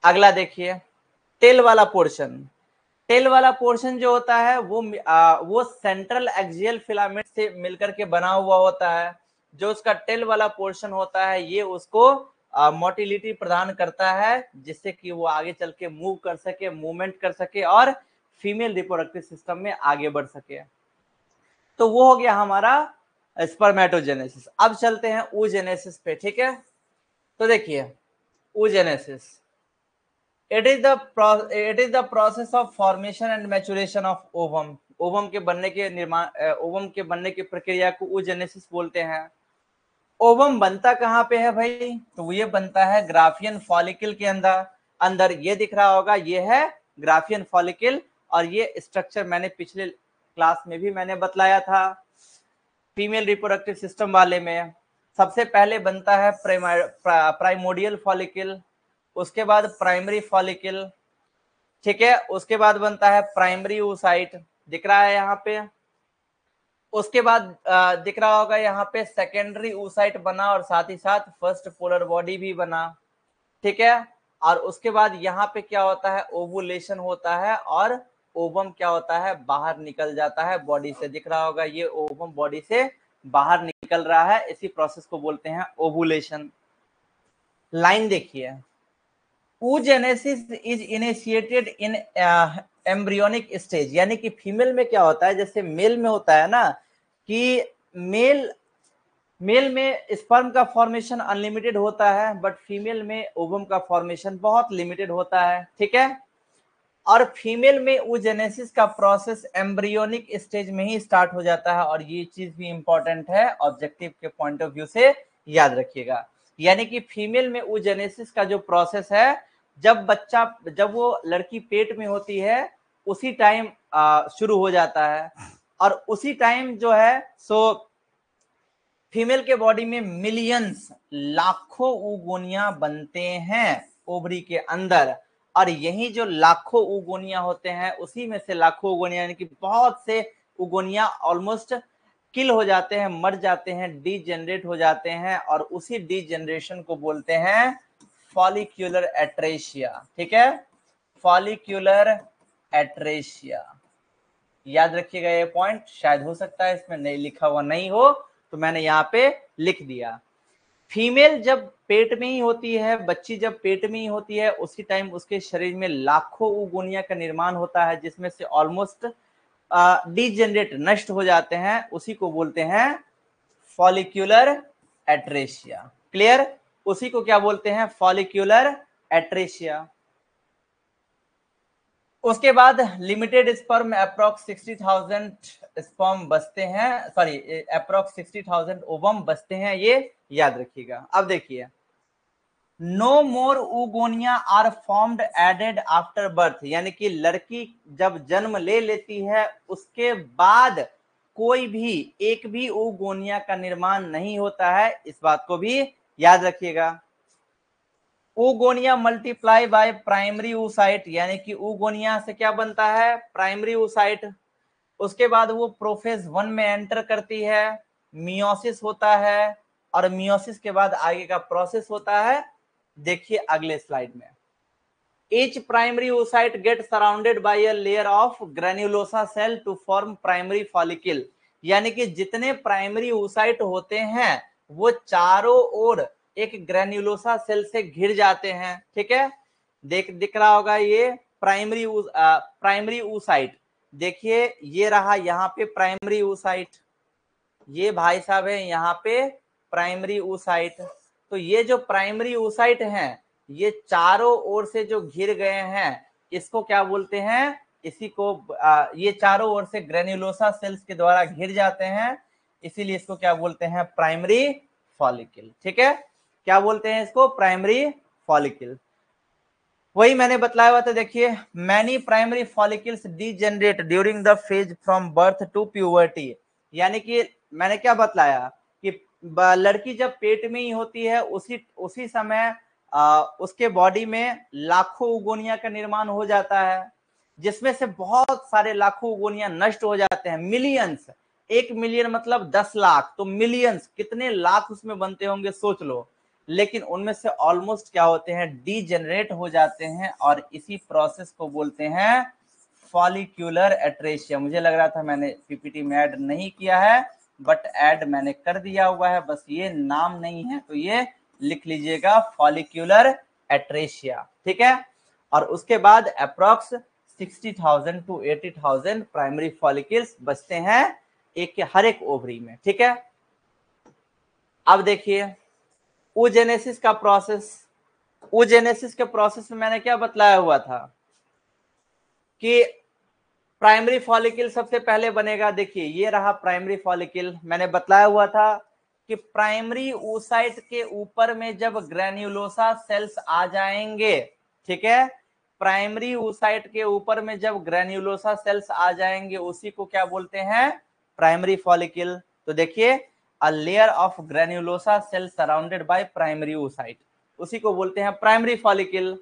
अगला देखिए, टेल वाला पोर्शन। टेल वाला पोर्शन जो होता है वो सेंट्रल एक्सियल फिलामेंट से मिलकर के बना हुआ होता है। जो उसका टेल वाला पोर्शन होता है ये उसको मोटिलिटी प्रदान करता है, जिससे कि वो आगे चल के मूव कर सके, मूवमेंट कर सके और फीमेल रिप्रोडक्टिव सिस्टम में आगे बढ़ सके। तो वो हो गया हमारा स्पर्मेटोजेनेसिस। अब चलते हैं oogenesis पे। ठीक है, तो देखिए oogenesis, it is the process of formation and maturation of ovum। Ovum के बनने के निर्माण ओवम के बनने की प्रक्रिया को oogenesis बोलते हैं। ओवम बनता कहाँ पे है भाई? तो ये बनता है ग्राफियन फॉलिकल के अंदर ये दिख रहा होगा, ये है ग्राफियन फॉलिकल। और ये स्ट्रक्चर मैंने पिछले क्लास में भी मैंने बतलाया था फीमेल रिप्रोडक्टिव सिस्टम वाले में। सबसे पहले बनता है प्राइमोडियल फॉलिकल, उसके बाद प्राइमरी फॉलिकल, ठीक है, उसके बाद बनता है प्राइमरी oocyte, दिख रहा है यहाँ पे। उसके बाद दिख रहा होगा यहाँ पे सेकेंडरी oocyte बना और साथ ही साथ फर्स्ट पोलर बॉडी भी बना, ठीक है। और उसके बाद यहाँ पे क्या होता है, ओवुलेशन होता है और ओवम क्या होता है, बाहर निकल जाता है बॉडी से। दिख रहा होगा ये ओवम बॉडी से बाहर निकल रहा है, इसी प्रोसेस को बोलते हैं ओवुलेशन। लाइन देखिए, oogenesis is initiated in embryonic stage, यानी कि फीमेल में क्या होता है, जैसे मेल में होता है ना कि मेल में स्पर्म का फॉर्मेशन अनलिमिटेड होता है, बट फीमेल में ओवम का फॉर्मेशन बहुत लिमिटेड होता है, ठीक है। और फीमेल में oogenesis का प्रोसेस एम्ब्रियोनिक स्टेज में ही स्टार्ट हो जाता है। और ये चीज भी इंपॉर्टेंट है, ऑब्जेक्टिव के पॉइंट ऑफ व्यू से याद रखिएगा। यानी कि फीमेल में oogenesis का जो प्रोसेस है, जब वो लड़की पेट में होती है उसी टाइम शुरू हो जाता है। और उसी टाइम जो है सो फीमेल के बॉडी में मिलियंस, लाखों oogonia बनते हैं ओवरी के अंदर। और यही जो लाखों oogonia होते हैं, उसी में से लाखों oogonia यानी कि बहुत से oogonia ऑलमोस्ट किल हो जाते हैं, मर जाते हैं, डीजेनरेट हो जाते हैं। और उसी डीजेनरेशन को बोलते हैं फॉलिक्यूलर एट्रेशिया, ठीक है, फॉलिक्यूलर एट्रेशिया। याद रखिएगा ये पॉइंट, शायद हो सकता है इसमें नहीं लिखा हुआ नहीं हो, तो मैंने यहाँ पे लिख दिया। फीमेल जब पेट में ही होती है, बच्ची जब पेट में ही होती है, उसी टाइम उसके शरीर में लाखों oogonia का निर्माण होता है, जिसमें से ऑलमोस्ट डीजेनरेट, नष्ट हो जाते हैं। उसी को बोलते हैं फॉलिक्यूलर एट्रेशिया। क्लियर, उसी को क्या बोलते हैं, फॉलिक्यूलर एट्रेशिया। उसके बाद लिमिटेड स्पर्म अप्रॉक्स 60,000 स्पर्म बचते हैं, सॉरी अप्रॉक्स 60,000 ओवम बचते हैं, ये याद रखिएगा। अब देखिए, no more oogonia are formed added after birth, यानी कि लड़की जब जन्म ले लेती है उसके बाद कोई भी एक भी oogonia का निर्माण नहीं होता है, इस बात को भी याद रखिएगा। oogonia multiply by primary oocyte, यानी कि oogonia से क्या बनता है, प्राइमरी oocyte। उसके बाद वो प्रोफेज 1 में एंटर करती है, मियोसिस होता है, और मियोसिस के बाद आगे का प्रोसेस होता है। देखिए अगले स्लाइड में, each primary oocyte gets surrounded by a layer of granulosa cell to form primary follicle, यानी कि जितने प्राइमरी oocyte होते हैं वो चारों ओर एक ग्रेन्युलोसा सेल से घिर जाते हैं, ठीक है। दिख रहा होगा ये प्राइमरी oocyte। देखिए ये रहा यहाँ पे प्राइमरी oocyte, ये भाई साहब है यहाँ पे प्राइमरी oocyte। तो ये जो प्राइमरी oocyte हैं, ये चारों ओर से जो घिर गए हैं, इसको क्या बोलते हैं, इसी को ये चारों ओर से ग्रेन्युलोसा सेल्स के द्वारा घिर जाते हैं, इसीलिए इसको क्या बोलते हैं, प्राइमरी फॉलिकल, ठीक है। क्या बोलते हैं इसको, प्राइमरी फॉलिकल। वही मैंने बतलाया हुआ था, देखिए many primary follicles degenerate during the phase from birth to puberty, यानी कि मैंने क्या बतलाया कि लड़की जब पेट में ही होती है उसी समय उसके बॉडी में लाखों oogonia का निर्माण हो जाता है, जिसमें से बहुत सारे लाखों oogonia नष्ट हो जाते हैं, मिलियंस, 1 मिलियन मतलब 10 लाख, तो मिलियंस कितने लाख उसमें बनते होंगे सोच लो। लेकिन उनमें से ऑलमोस्ट क्या होते हैं, डीजेनरेट हो जाते हैं, और इसी प्रोसेस को बोलते हैं फॉलिक्यूलर एट्रेशिया। मुझे लग रहा था मैंने पीपीटी में ऐड नहीं किया है, बट ऐड मैंने कर दिया हुआ है, बस ये नाम नहीं है तो ये लिख लीजिएगा, फॉलिक्यूलर एट्रेशिया, ठीक है। और उसके बाद अप्रॉक्स 60,000 to 80,000 प्राइमरी फॉलिकल्स बचते हैं हर एक ओवरी में, ठीक है। अब देखिए oogenesis का प्रोसेस, oogenesis के प्रोसेस में मैंने क्या बतलाया हुआ था कि प्राइमरी फॉलिकल सबसे पहले बनेगा। देखिए ये रहा प्राइमरी फॉलिकल, मैंने बतलाया हुआ था कि प्राइमरी oocyte के ऊपर में जब ग्रेन्युलोसा सेल्स आ जाएंगे, ठीक है, प्राइमरी oocyte के ऊपर में जब ग्रेन्युलोसा सेल्स आ जाएंगे उसी को क्या बोलते हैं, प्राइमरी फॉलिकल। तो देखिए a layer of granulosa cell surrounded by primary oocyte, उसी को बोलते हैं प्राइमरी फॉलिकल।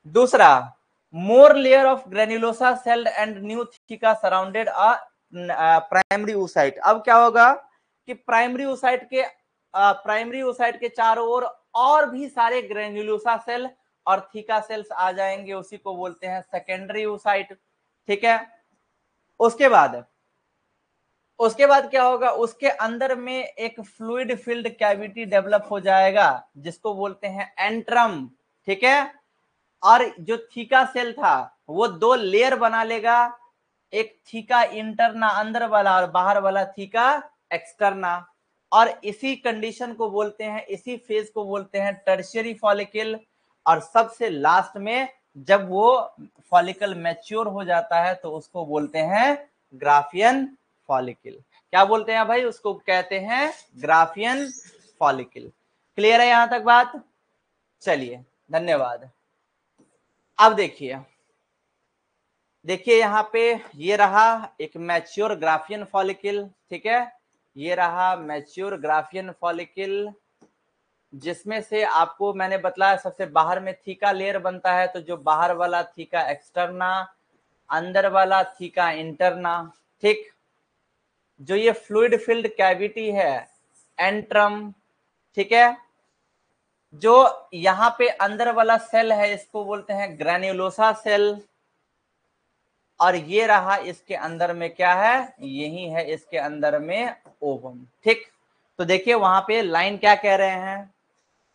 दूसरा, more layer of granulosa cell and new theca surrounded a primary oocyte। अब क्या होगा कि प्राइमरी oocyte के चारों ओर और भी सारे ग्रेन्युलोसा सेल और थीका सेल्स आ जाएंगे, उसी को बोलते हैं सेकेंडरी oocyte, ठीक है। उसके बाद क्या होगा, उसके अंदर में एक फ्लूइड फिल्ड कैविटी डेवलप हो जाएगा जिसको बोलते हैं एंट्रम, ठीक है। और जो थीका सेल था वो 2 लेयर बना लेगा, एक थीका इंटरना अंदर वाला और बाहर वाला थीका एक्सटर्ना, और इसी कंडीशन को बोलते हैं, इसी फेज को बोलते हैं टर्शियरी फॉलिकल। और सबसे लास्ट में जब वो फॉलिकल मैच्योर हो जाता है तो उसको बोलते हैं ग्राफियन फॉलिकल। क्या बोलते हैं भाई, उसको कहते हैं ग्राफियन फॉलिकल। क्लियर है यहां तक बात? चलिए धन्यवाद। अब देखिए यहाँ पे ये रहा एक मैच्योर ग्राफियन फॉलिकल, ठीक है, ये रहा मैच्योर ग्राफियन फॉलिकल, जिसमें से आपको मैंने बतलाया सबसे बाहर में थीका लेयर बनता है, तो जो बाहर वाला थीका एक्सटर्ना, अंदर वाला थीका इंटरना, ठीक। जो ये फ्लूइड फिल्ड कैविटी है एंट्रम, ठीक है। जो यहाँ पे अंदर वाला सेल है इसको बोलते हैं ग्रेन्युलोसा सेल, और ये रहा इसके अंदर में क्या है, यही है इसके अंदर में ओवम, ठीक। तो देखिए वहां पे लाइन क्या कह रहे हैं,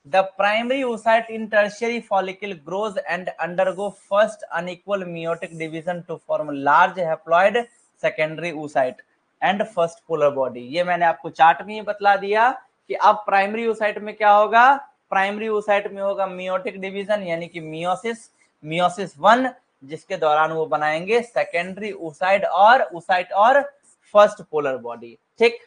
the primary oocyte in tertiary follicle grows and undergo first unequal meiotic division to form large haploid secondary oocyte and first polar body। ये मैंने आपको चार्ट में ही बतला दिया कि अब प्राइमरी oocyte में क्या होगा, प्राइमरी oocyte में होगा meiotic division यानी कि मियोसिस 1, जिसके दौरान वो बनाएंगे सेकेंडरी oocyte और फर्स्ट पोलर बॉडी, ठीक।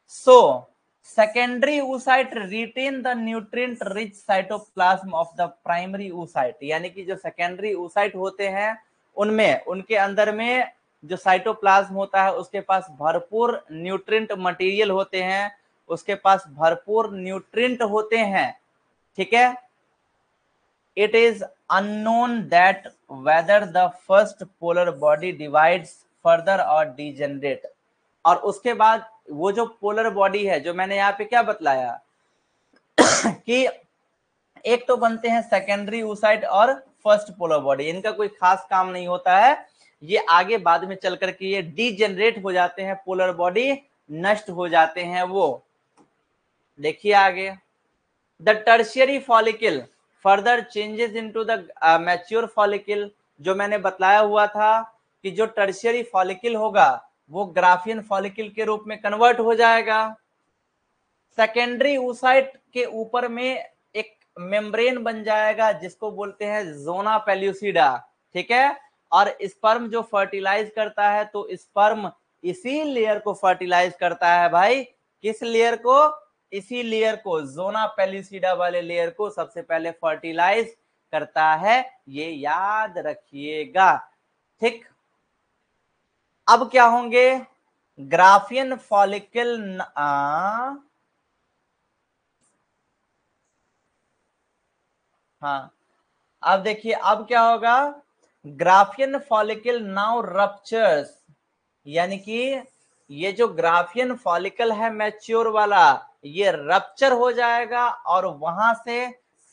सो secondary oocyte retain the nutrient rich cytoplasm of the primary oocyte, यानी कि जो secondary oocyte होते हैं उनमें, उनके अंदर में जो साइटोप्लाज्म होता है उसके पास भरपूर न्यूट्रिएंट मटेरियल होते हैं, उसके पास भरपूर न्यूट्रिएंट होते हैं, ठीक है। It is unknown that whether the first polar body divides further or degenerate। और उसके बाद वो जो पोलर बॉडी है, जो मैंने यहाँ पे क्या बतलाया कि एक तो बनते हैं सेकेंडरी oocyte और फर्स्ट पोलर बॉडी, इनका कोई खास काम नहीं होता है, ये आगे बाद में चल करके ये डीजेनरेट हो जाते हैं, पोलर बॉडी नष्ट हो जाते हैं वो। देखिए आगे, the tertiary follicle further changes into the mature follicle. जो मैंने बतलाया हुआ था कि जो टर्शियरी फॉलिकल होगा वो ग्राफियन फॉलिकल के रूप में कन्वर्ट हो जाएगा। सेकेंडरी oocyte के ऊपर में एक मेम्ब्रेन बन जाएगा जिसको बोलते हैं जोना पेल्यूसिडा, ठीक है। और स्पर्म जो फर्टिलाइज करता है तो स्पर्म इसी लेयर को फर्टिलाइज करता है भाई, किस लेयर को, इसी लेयर को, जोना पेल्यूसिडा वाले लेयर को सबसे पहले फर्टिलाइज करता है, ये याद रखिएगा, ठीक। अब क्या होंगे, ग्राफियन फॉलिकल, हाँ अब देखिए अब क्या होगा, ग्राफियन फॉलिकल नाउ रप्चर्स, यानी कि ये जो ग्राफियन फॉलिकल है मैच्योर वाला, ये रप्चर हो जाएगा और वहां से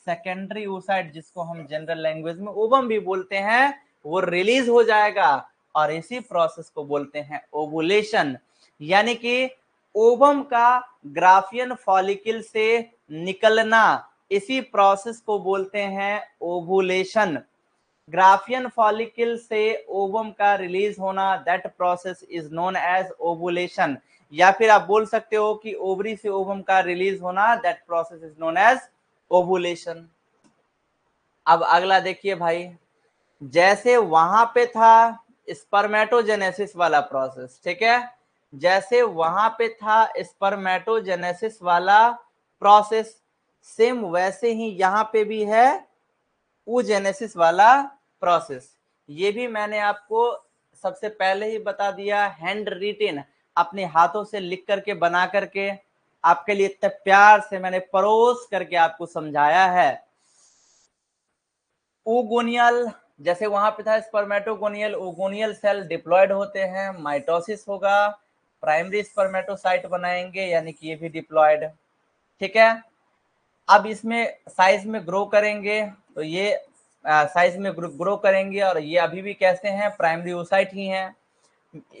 सेकेंडरी oocyte, जिसको हम जनरल लैंग्वेज में ओवम भी बोलते हैं, वो रिलीज हो जाएगा और इसी प्रोसेस को बोलते हैं ओवुलेशन। यानी कि ओवम का ग्राफियन फॉलिकल से निकलना, इसी प्रोसेस को बोलते हैं ओवुलेशन। ग्राफियन फॉलिकल से ओवम का रिलीज होना, that process is known as ovulation. या फिर आप बोल सकते हो कि ओवरी से ओवम का रिलीज होना, that process is known as ovulation. अब अगला देखिए भाई, जैसे वहां पे था स्पर्मेटोजेनेसिस वाला प्रोसेस, ठीक है, जैसे वहां पे था स्पर्मेटोजेनेसिस वाला प्रोसेस, सेम वैसे ही यहाँ पे भी है oogenesis वाला प्रोसेस। ये भी मैंने आपको सबसे पहले ही बता दिया, हैंड रिटेन, अपने हाथों से लिख करके बना करके आपके लिए इतने प्यार से मैंने परोस करके आपको समझाया है। ओगोनियल, जैसे वहां पे था स्पर्मेटोगोनियल, ओगोनियल सेल डिप्लॉयड होते हैं, माइटोसिस होगा, प्राइमरी स्पर्मेटोसाइट बनाएंगे, यानी कि ये भी डिप्लॉयड, ठीक है। अब इसमें साइज में ग्रो करेंगे, तो ये साइज में ग्रो करेंगे और ये अभी भी कैसे हैं, प्राइमरी oocyte ही हैं।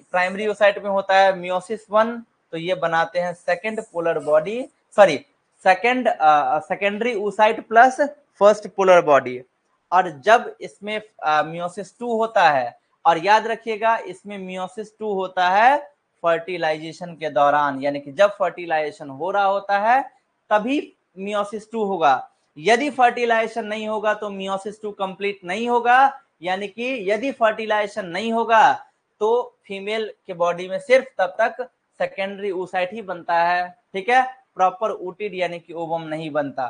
प्राइमरी oocyte में होता है मियोसिस 1, तो ये बनाते हैं second polar body, sorry secondary oocyte plus first polar body. और जब इसमें मियोसिस 2 होता है, और याद रखिएगा इसमें मियोसिस 2 होता है फर्टिलाइजेशन के दौरान, यानी कि जब फर्टिलाइजेशन हो रहा होता है तभी मियोसिस 2 होगा। यदि फर्टिलाइजेशन नहीं होगा तो मियोसिस 2 कंप्लीट नहीं होगा, यानी कि यदि फर्टिलाइजेशन नहीं होगा तो फीमेल के बॉडी में सिर्फ तब तक सेकेंडरी oocyte ही बनता है, ठीक है, प्रॉपर oocyte यानी कि ओवम नहीं बनता।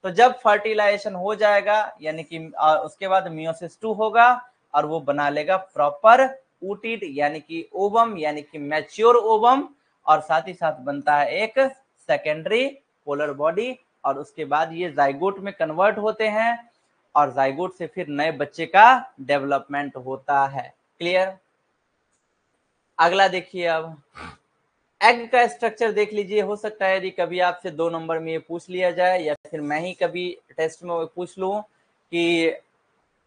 तो जब फर्टिलाइजेशन हो जाएगा यानी कि उसके बाद मियोसिस 2 होगा और वो बना लेगा प्रॉपर oocyte यानी कि ओवम, यानी कि मैच्योर ओवम, और साथ ही साथ बनता है एक सेकेंडरी पोलर बॉडी, और उसके बाद ये जाइगोट में कन्वर्ट होते हैं और जाइगोट से फिर नए बच्चे का डेवलपमेंट होता है। क्लियर? अगला देखिए, अब एग का स्ट्रक्चर देख लीजिए। हो सकता है यदि कभी आपसे 2 नंबर में ये पूछ लिया जाए या फिर मैं ही कभी टेस्ट में पूछ लूं कि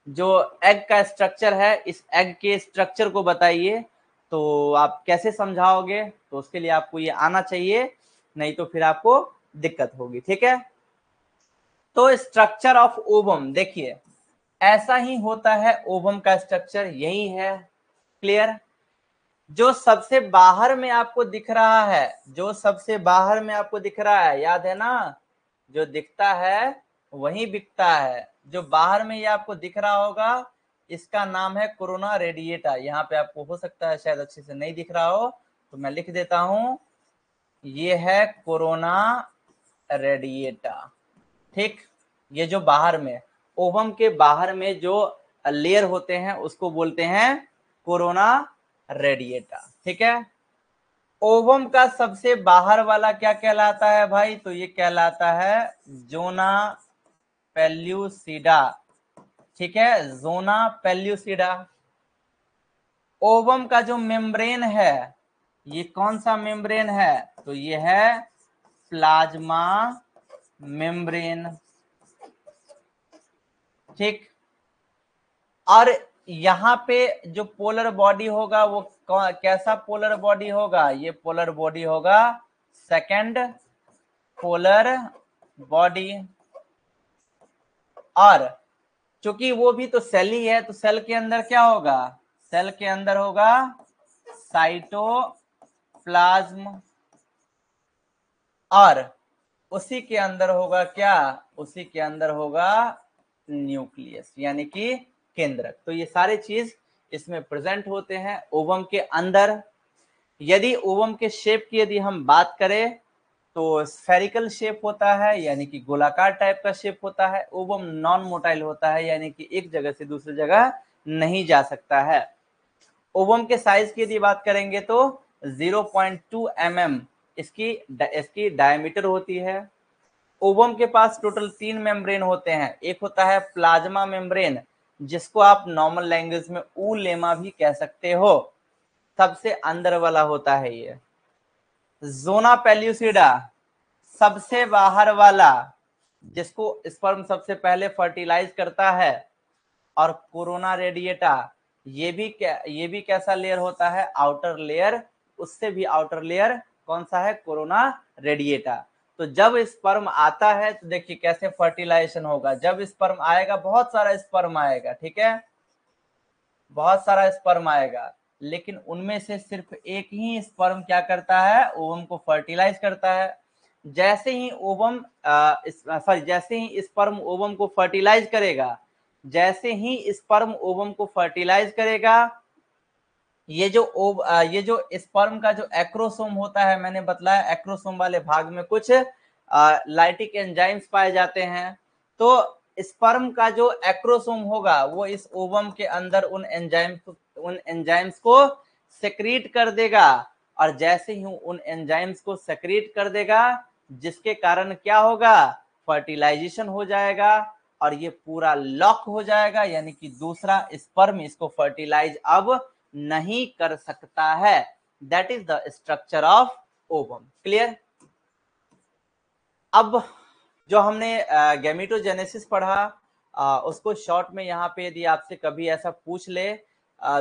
जो एग का स्ट्रक्चर है, इस एग के स्ट्रक्चर को बताइए, तो आप कैसे समझाओगे? तो उसके लिए आपको ये आना चाहिए, नहीं तो फिर आपको दिक्कत होगी, ठीक है। तो स्ट्रक्चर ऑफ ओवम देखिए, ऐसा ही होता है ओवम का स्ट्रक्चर, यही है। क्लियर? जो सबसे बाहर में आपको दिख रहा है, जो सबसे बाहर में आपको दिख रहा है, याद है ना, जो दिखता है वही बिकता है। जो बाहर में ये आपको दिख रहा होगा, इसका नाम है कोरोना रेडिएटा। यहाँ पे आपको हो सकता है शायद अच्छे से नहीं दिख रहा हो, तो मैं लिख देता हूं, ये है कोरोना रेडिएटा, ठीक। ये जो बाहर में, ओवम के बाहर में जो लेयर होते हैं उसको बोलते हैं कोरोना रेडिएटा, ठीक है। ओवम का सबसे बाहर वाला क्या कहलाता है भाई? तो ये कहलाता है जोना पेल्यूसिडा, ठीक है, जोना पेल्यूसिडा। ओवम का जो मेम्ब्रेन है, ये कौन सा मेम्ब्रेन है? तो ये है प्लाज्मा मेम्ब्रेन, ठीक। और यहाँ पे जो पोलर बॉडी होगा वो कैसा पोलर बॉडी होगा? ये पोलर बॉडी होगा सेकंड पोलर बॉडी। और चूंकि वो भी तो सेल ही है, तो सेल के अंदर क्या होगा? सेल के अंदर होगा साइटोप्लाज्म, और उसी के अंदर होगा क्या? उसी के अंदर होगा न्यूक्लियस, यानी कि केंद्रक। तो ये सारे चीज इसमें प्रेजेंट होते हैं ओवम के अंदर। यदि ओवम के शेप की यदि हम बात करें तो स्फेरिकल शेप होता है, यानी कि गोलाकार टाइप का शेप होता है। ओवम नॉन मोटाइल होता है, यानी कि एक जगह से दूसरी जगह नहीं जा सकता है। ओवम के साइज की यदि बात करेंगे तो 0.2 mm इसकी डायमीटर होती है। ओवम के पास टोटल 3 मेम्ब्रेन होते हैं। एक होता है प्लाज्मा मेम्ब्रेन, जिसको आप नॉर्मल लैंग्वेज में ऊलेमा भी कह सकते हो। सबसे अंदर वाला होता है ये। जोना पेल्यूसिडा सबसे बाहर वाला, जिसको स्पर्म सबसे पहले फर्टिलाइज करता है। और कोरोना रेडिएटा ये भी कैसा लेयर होता है, आउटर लेयर। उससे भी आउटर लेयर कौन सा है, कोरोना रेडिएटा। तो जब स्पर्म आता है तो देखिए कैसे फर्टिलाइजेशन होगा। जब स्पर्म आएगा, बहुत सारा स्पर्म आएगा, ठीक है, बहुत सारा स्पर्म आएगा, लेकिन उनमें से सिर्फ एक ही स्पर्म क्या करता है, ओवम को फर्टिलाइज करता है। जैसे ही ओवम जैसे ही स्पर्म ओवम को फर्टिलाइज करेगा, जैसे ही स्पर्म ओवम को फर्टिलाइज करेगा, ये जो स्पर्म का जो एक्रोसोम होता है, मैंने बताया एक्रोसोम वाले भाग में कुछ लाइटिक एंजाइम्स पाए जाते हैं। तो स्पर्म का जो एक्रोसोम होगा वो इस ओवम के अंदर उन एंजाइम्स को सेक्रीट कर देगा। और जैसे ही उन एंजाइम्स को सेक्रीट कर देगा, जिसके कारण क्या होगा, फर्टिलाइजेशन हो जाएगा और ये पूरा लॉक हो जाएगा, यानी कि दूसरा स्पर्म इसको फर्टिलाइज अब नहीं कर सकता है। That is the structure of ovum. Clear. अब जो हमने गैमेटोजेनेसिस पढ़ा, उसको शॉर्ट में यहाँ पे यदि आपसे कभी ऐसा पूछ ले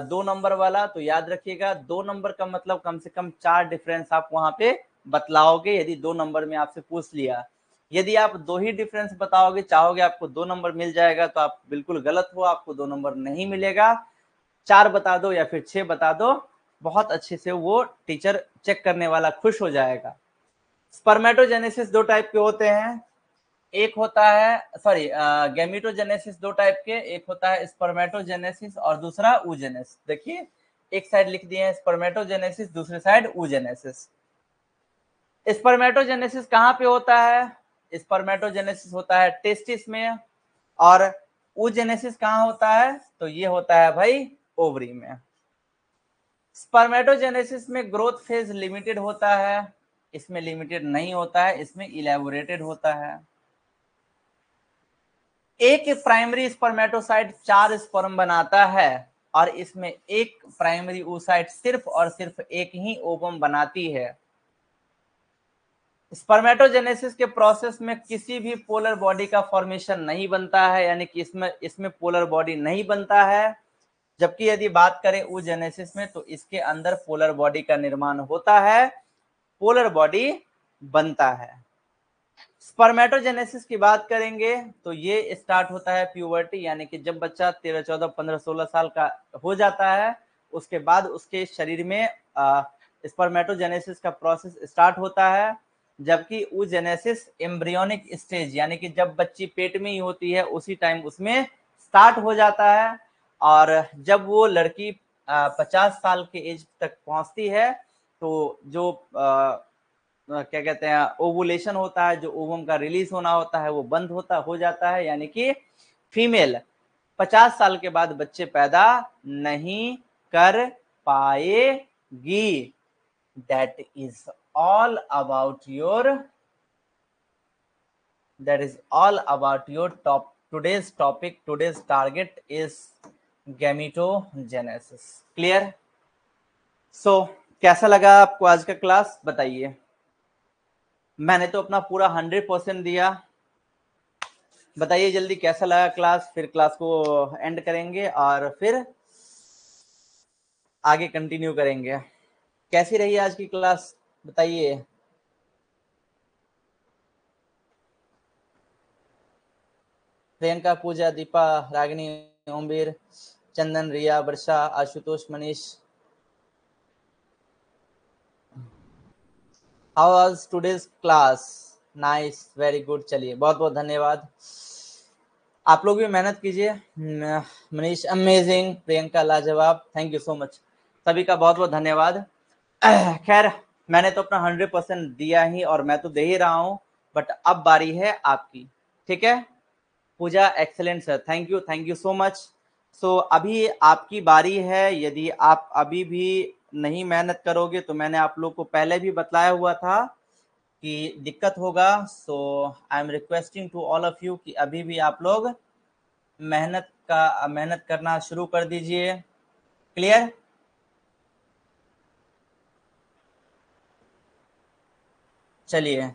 2 नंबर वाला, तो याद रखिएगा 2 नंबर का मतलब कम से कम 4 डिफरेंस आप वहां पे बतलाओगे। यदि 2 नंबर में आपसे पूछ लिया, यदि आप 2 ही डिफरेंस बताओगे, चाहोगे आपको 2 नंबर मिल जाएगा, तो आप बिल्कुल गलत हो, आपको 2 नंबर नहीं मिलेगा। 4 बता दो या फिर 6 बता दो, बहुत अच्छे से वो टीचर चेक करने वाला खुश हो जाएगा। स्पर्मेटोजेनेसिस 2 टाइप के होते हैं। एक होता है गैमेटोजेनेसिस 2 टाइप के, एक होता है स्पर्मेटोजेनेसिस और दूसरा oogenesis। देखिए एक साइड लिख दिए हैं स्पर्मेटोजेनेसिस, दूसरी साइड oogenesis। स्पर्मेटोजेनेसिस कहाँ पे होता है, स्पर्मेटोजेनेसिस होता है टेस्टिस में। और oogenesis कहाँ होता है, तो ये होता है भाई ओवरी में। स्पर्मेटोजेनेसिस में ग्रोथ फेज लिमिटेड होता है, इसमें लिमिटेड नहीं होता है, इसमें इलेबोरेटेड होता है। एक प्राइमरी स्पर्मेटोसाइट 4 स्पर्म बनाता है और इसमें एक प्राइमरी oocyte सिर्फ और सिर्फ एक ही ओवम बनाती है। स्पर्मेटोजेनेसिस के प्रोसेस में किसी भी पोलर बॉडी का फॉर्मेशन नहीं बनता है, यानी कि इसमें पोलर बॉडी नहीं बनता है। जबकि यदि बात करें oogenesis में, तो इसके अंदर पोलर बॉडी का निर्माण होता है, पोलर बॉडी बनता है। स्पर्मेटोजेनेसिस की बात करेंगे तो ये स्टार्ट होता है प्यूबर्टी, यानी कि जब बच्चा 13, 14, 15, 16 साल का हो जाता है, उसके बाद उसके शरीर में स्पर्मेटोजेनेसिस का प्रोसेस स्टार्ट होता है। जबकि oogenesis एम्ब्रियोनिक स्टेज, यानी कि जब बच्ची पेट में ही होती है उसी टाइम उसमें स्टार्ट हो जाता है। और जब वो लड़की 50 साल के एज तक पहुंचती है, तो जो क्या कहते हैं ओवुलेशन होता है, जो ओवम का रिलीज होना होता है वो बंद हो जाता है, यानी कि फीमेल 50 साल के बाद बच्चे पैदा नहीं कर पाएगी। That is all about your today's topic. Today's target is gametogenesis. Clear. So कैसा लगा आपको आज का क्लास, बताइए। मैंने तो अपना पूरा 100% दिया। बताइए जल्दी कैसा लगा क्लास, फिर क्लास को एंड करेंगे और फिर आगे कंटिन्यू करेंगे। कैसी रही आज की क्लास, बताइए। Priyanka, Pooja, Deepa, Ragini, Omvir, Chandan, Riya, Varsha, Ashutosh, Manish. How was today's class? Nice, very good. चलिए बहुत बहुत धन्यवाद। आप लोग भी मेहनत कीजिए। मनीष अमेजिंग, प्रियंका लाजवाब, थैंक यू सो मच। सभी का बहुत बहुत धन्यवाद। खैर मैंने तो अपना 100% दिया ही, और मैं तो दे ही रहा हूं, बट अब बारी है आपकी। ठीक है Pooja, excellent sir, thank you so much. So अभी आपकी बारी है। यदि आप अभी भी नहीं मेहनत करोगे तो मैंने आप लोग को पहले भी बतलाया हुआ था कि दिक्कत होगा। So I am requesting to all of you कि अभी भी आप लोग मेहनत करना शुरू कर दीजिए। क्लियर। चलिए,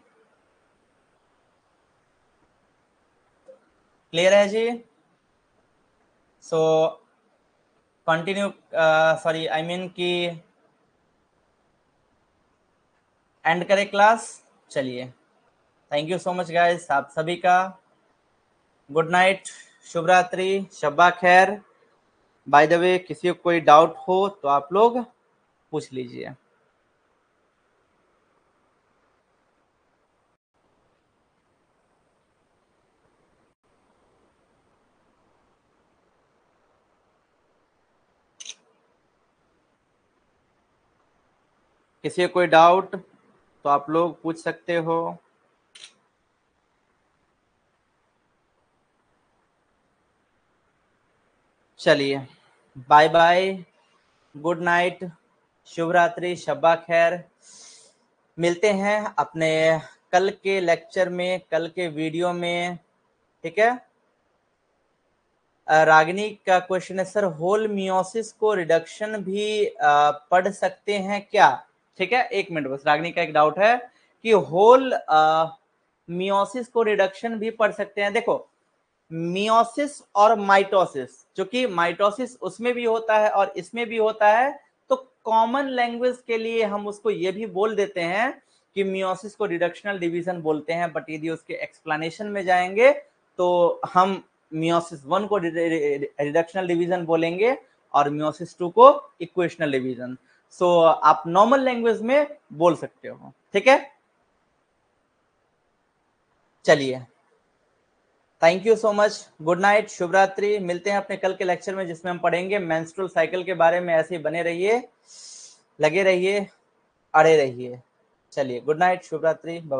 क्लियर है जी? So continue, sorry I mean कि एंड करें क्लास। चलिए, thank you so much guys, आप सभी का गुड नाइट, शुभ रात्रि, शब्बा खैर। बाय द वे, किसी को कोई डाउट हो तो आप लोग पूछ लीजिए। किसी को कोई डाउट तो आप लोग पूछ सकते हो। चलिए, बाय बाय, गुड नाइट, शुभ रात्रि, शब्बा खैर। मिलते हैं अपने कल के लेक्चर में, कल के वीडियो में, ठीक है? रागिनी का क्वेश्चन है, सर होल मियोसिस को रिडक्शन भी पढ़ सकते हैं क्या? ठीक है, एक मिनट बस, रागिनी का एक डाउट है कि होल मियोसिस को रिडक्शन भी पढ़ सकते हैं। देखो, मियोसिस और माइटोसिस, जो कि माइटोसिस उसमें भी होता है और इसमें भी होता है, तो कॉमन लैंग्वेज के लिए हम उसको ये भी बोल देते हैं कि मियोसिस को रिडक्शनल डिवीजन बोलते हैं, बट यदि उसके एक्सप्लेनेशन में जाएंगे तो हम मियोसिस 1 को रिडक्शनल डिवीजन बोलेंगे और मियोसिस 2 को इक्वेशनल डिवीजन। सो आप नॉर्मल लैंग्वेज में बोल सकते हो, ठीक है? चलिए, thank you so much, good night, शुभ रात्रि। मिलते हैं अपने कल के लेक्चर में, जिसमें हम पढ़ेंगे मेंस्ट्रुअल साइकिल के बारे में। ऐसे ही बने रहिए, लगे रहिए, अड़े रहिए। चलिए, गुड नाइट, शुभ रात्रि।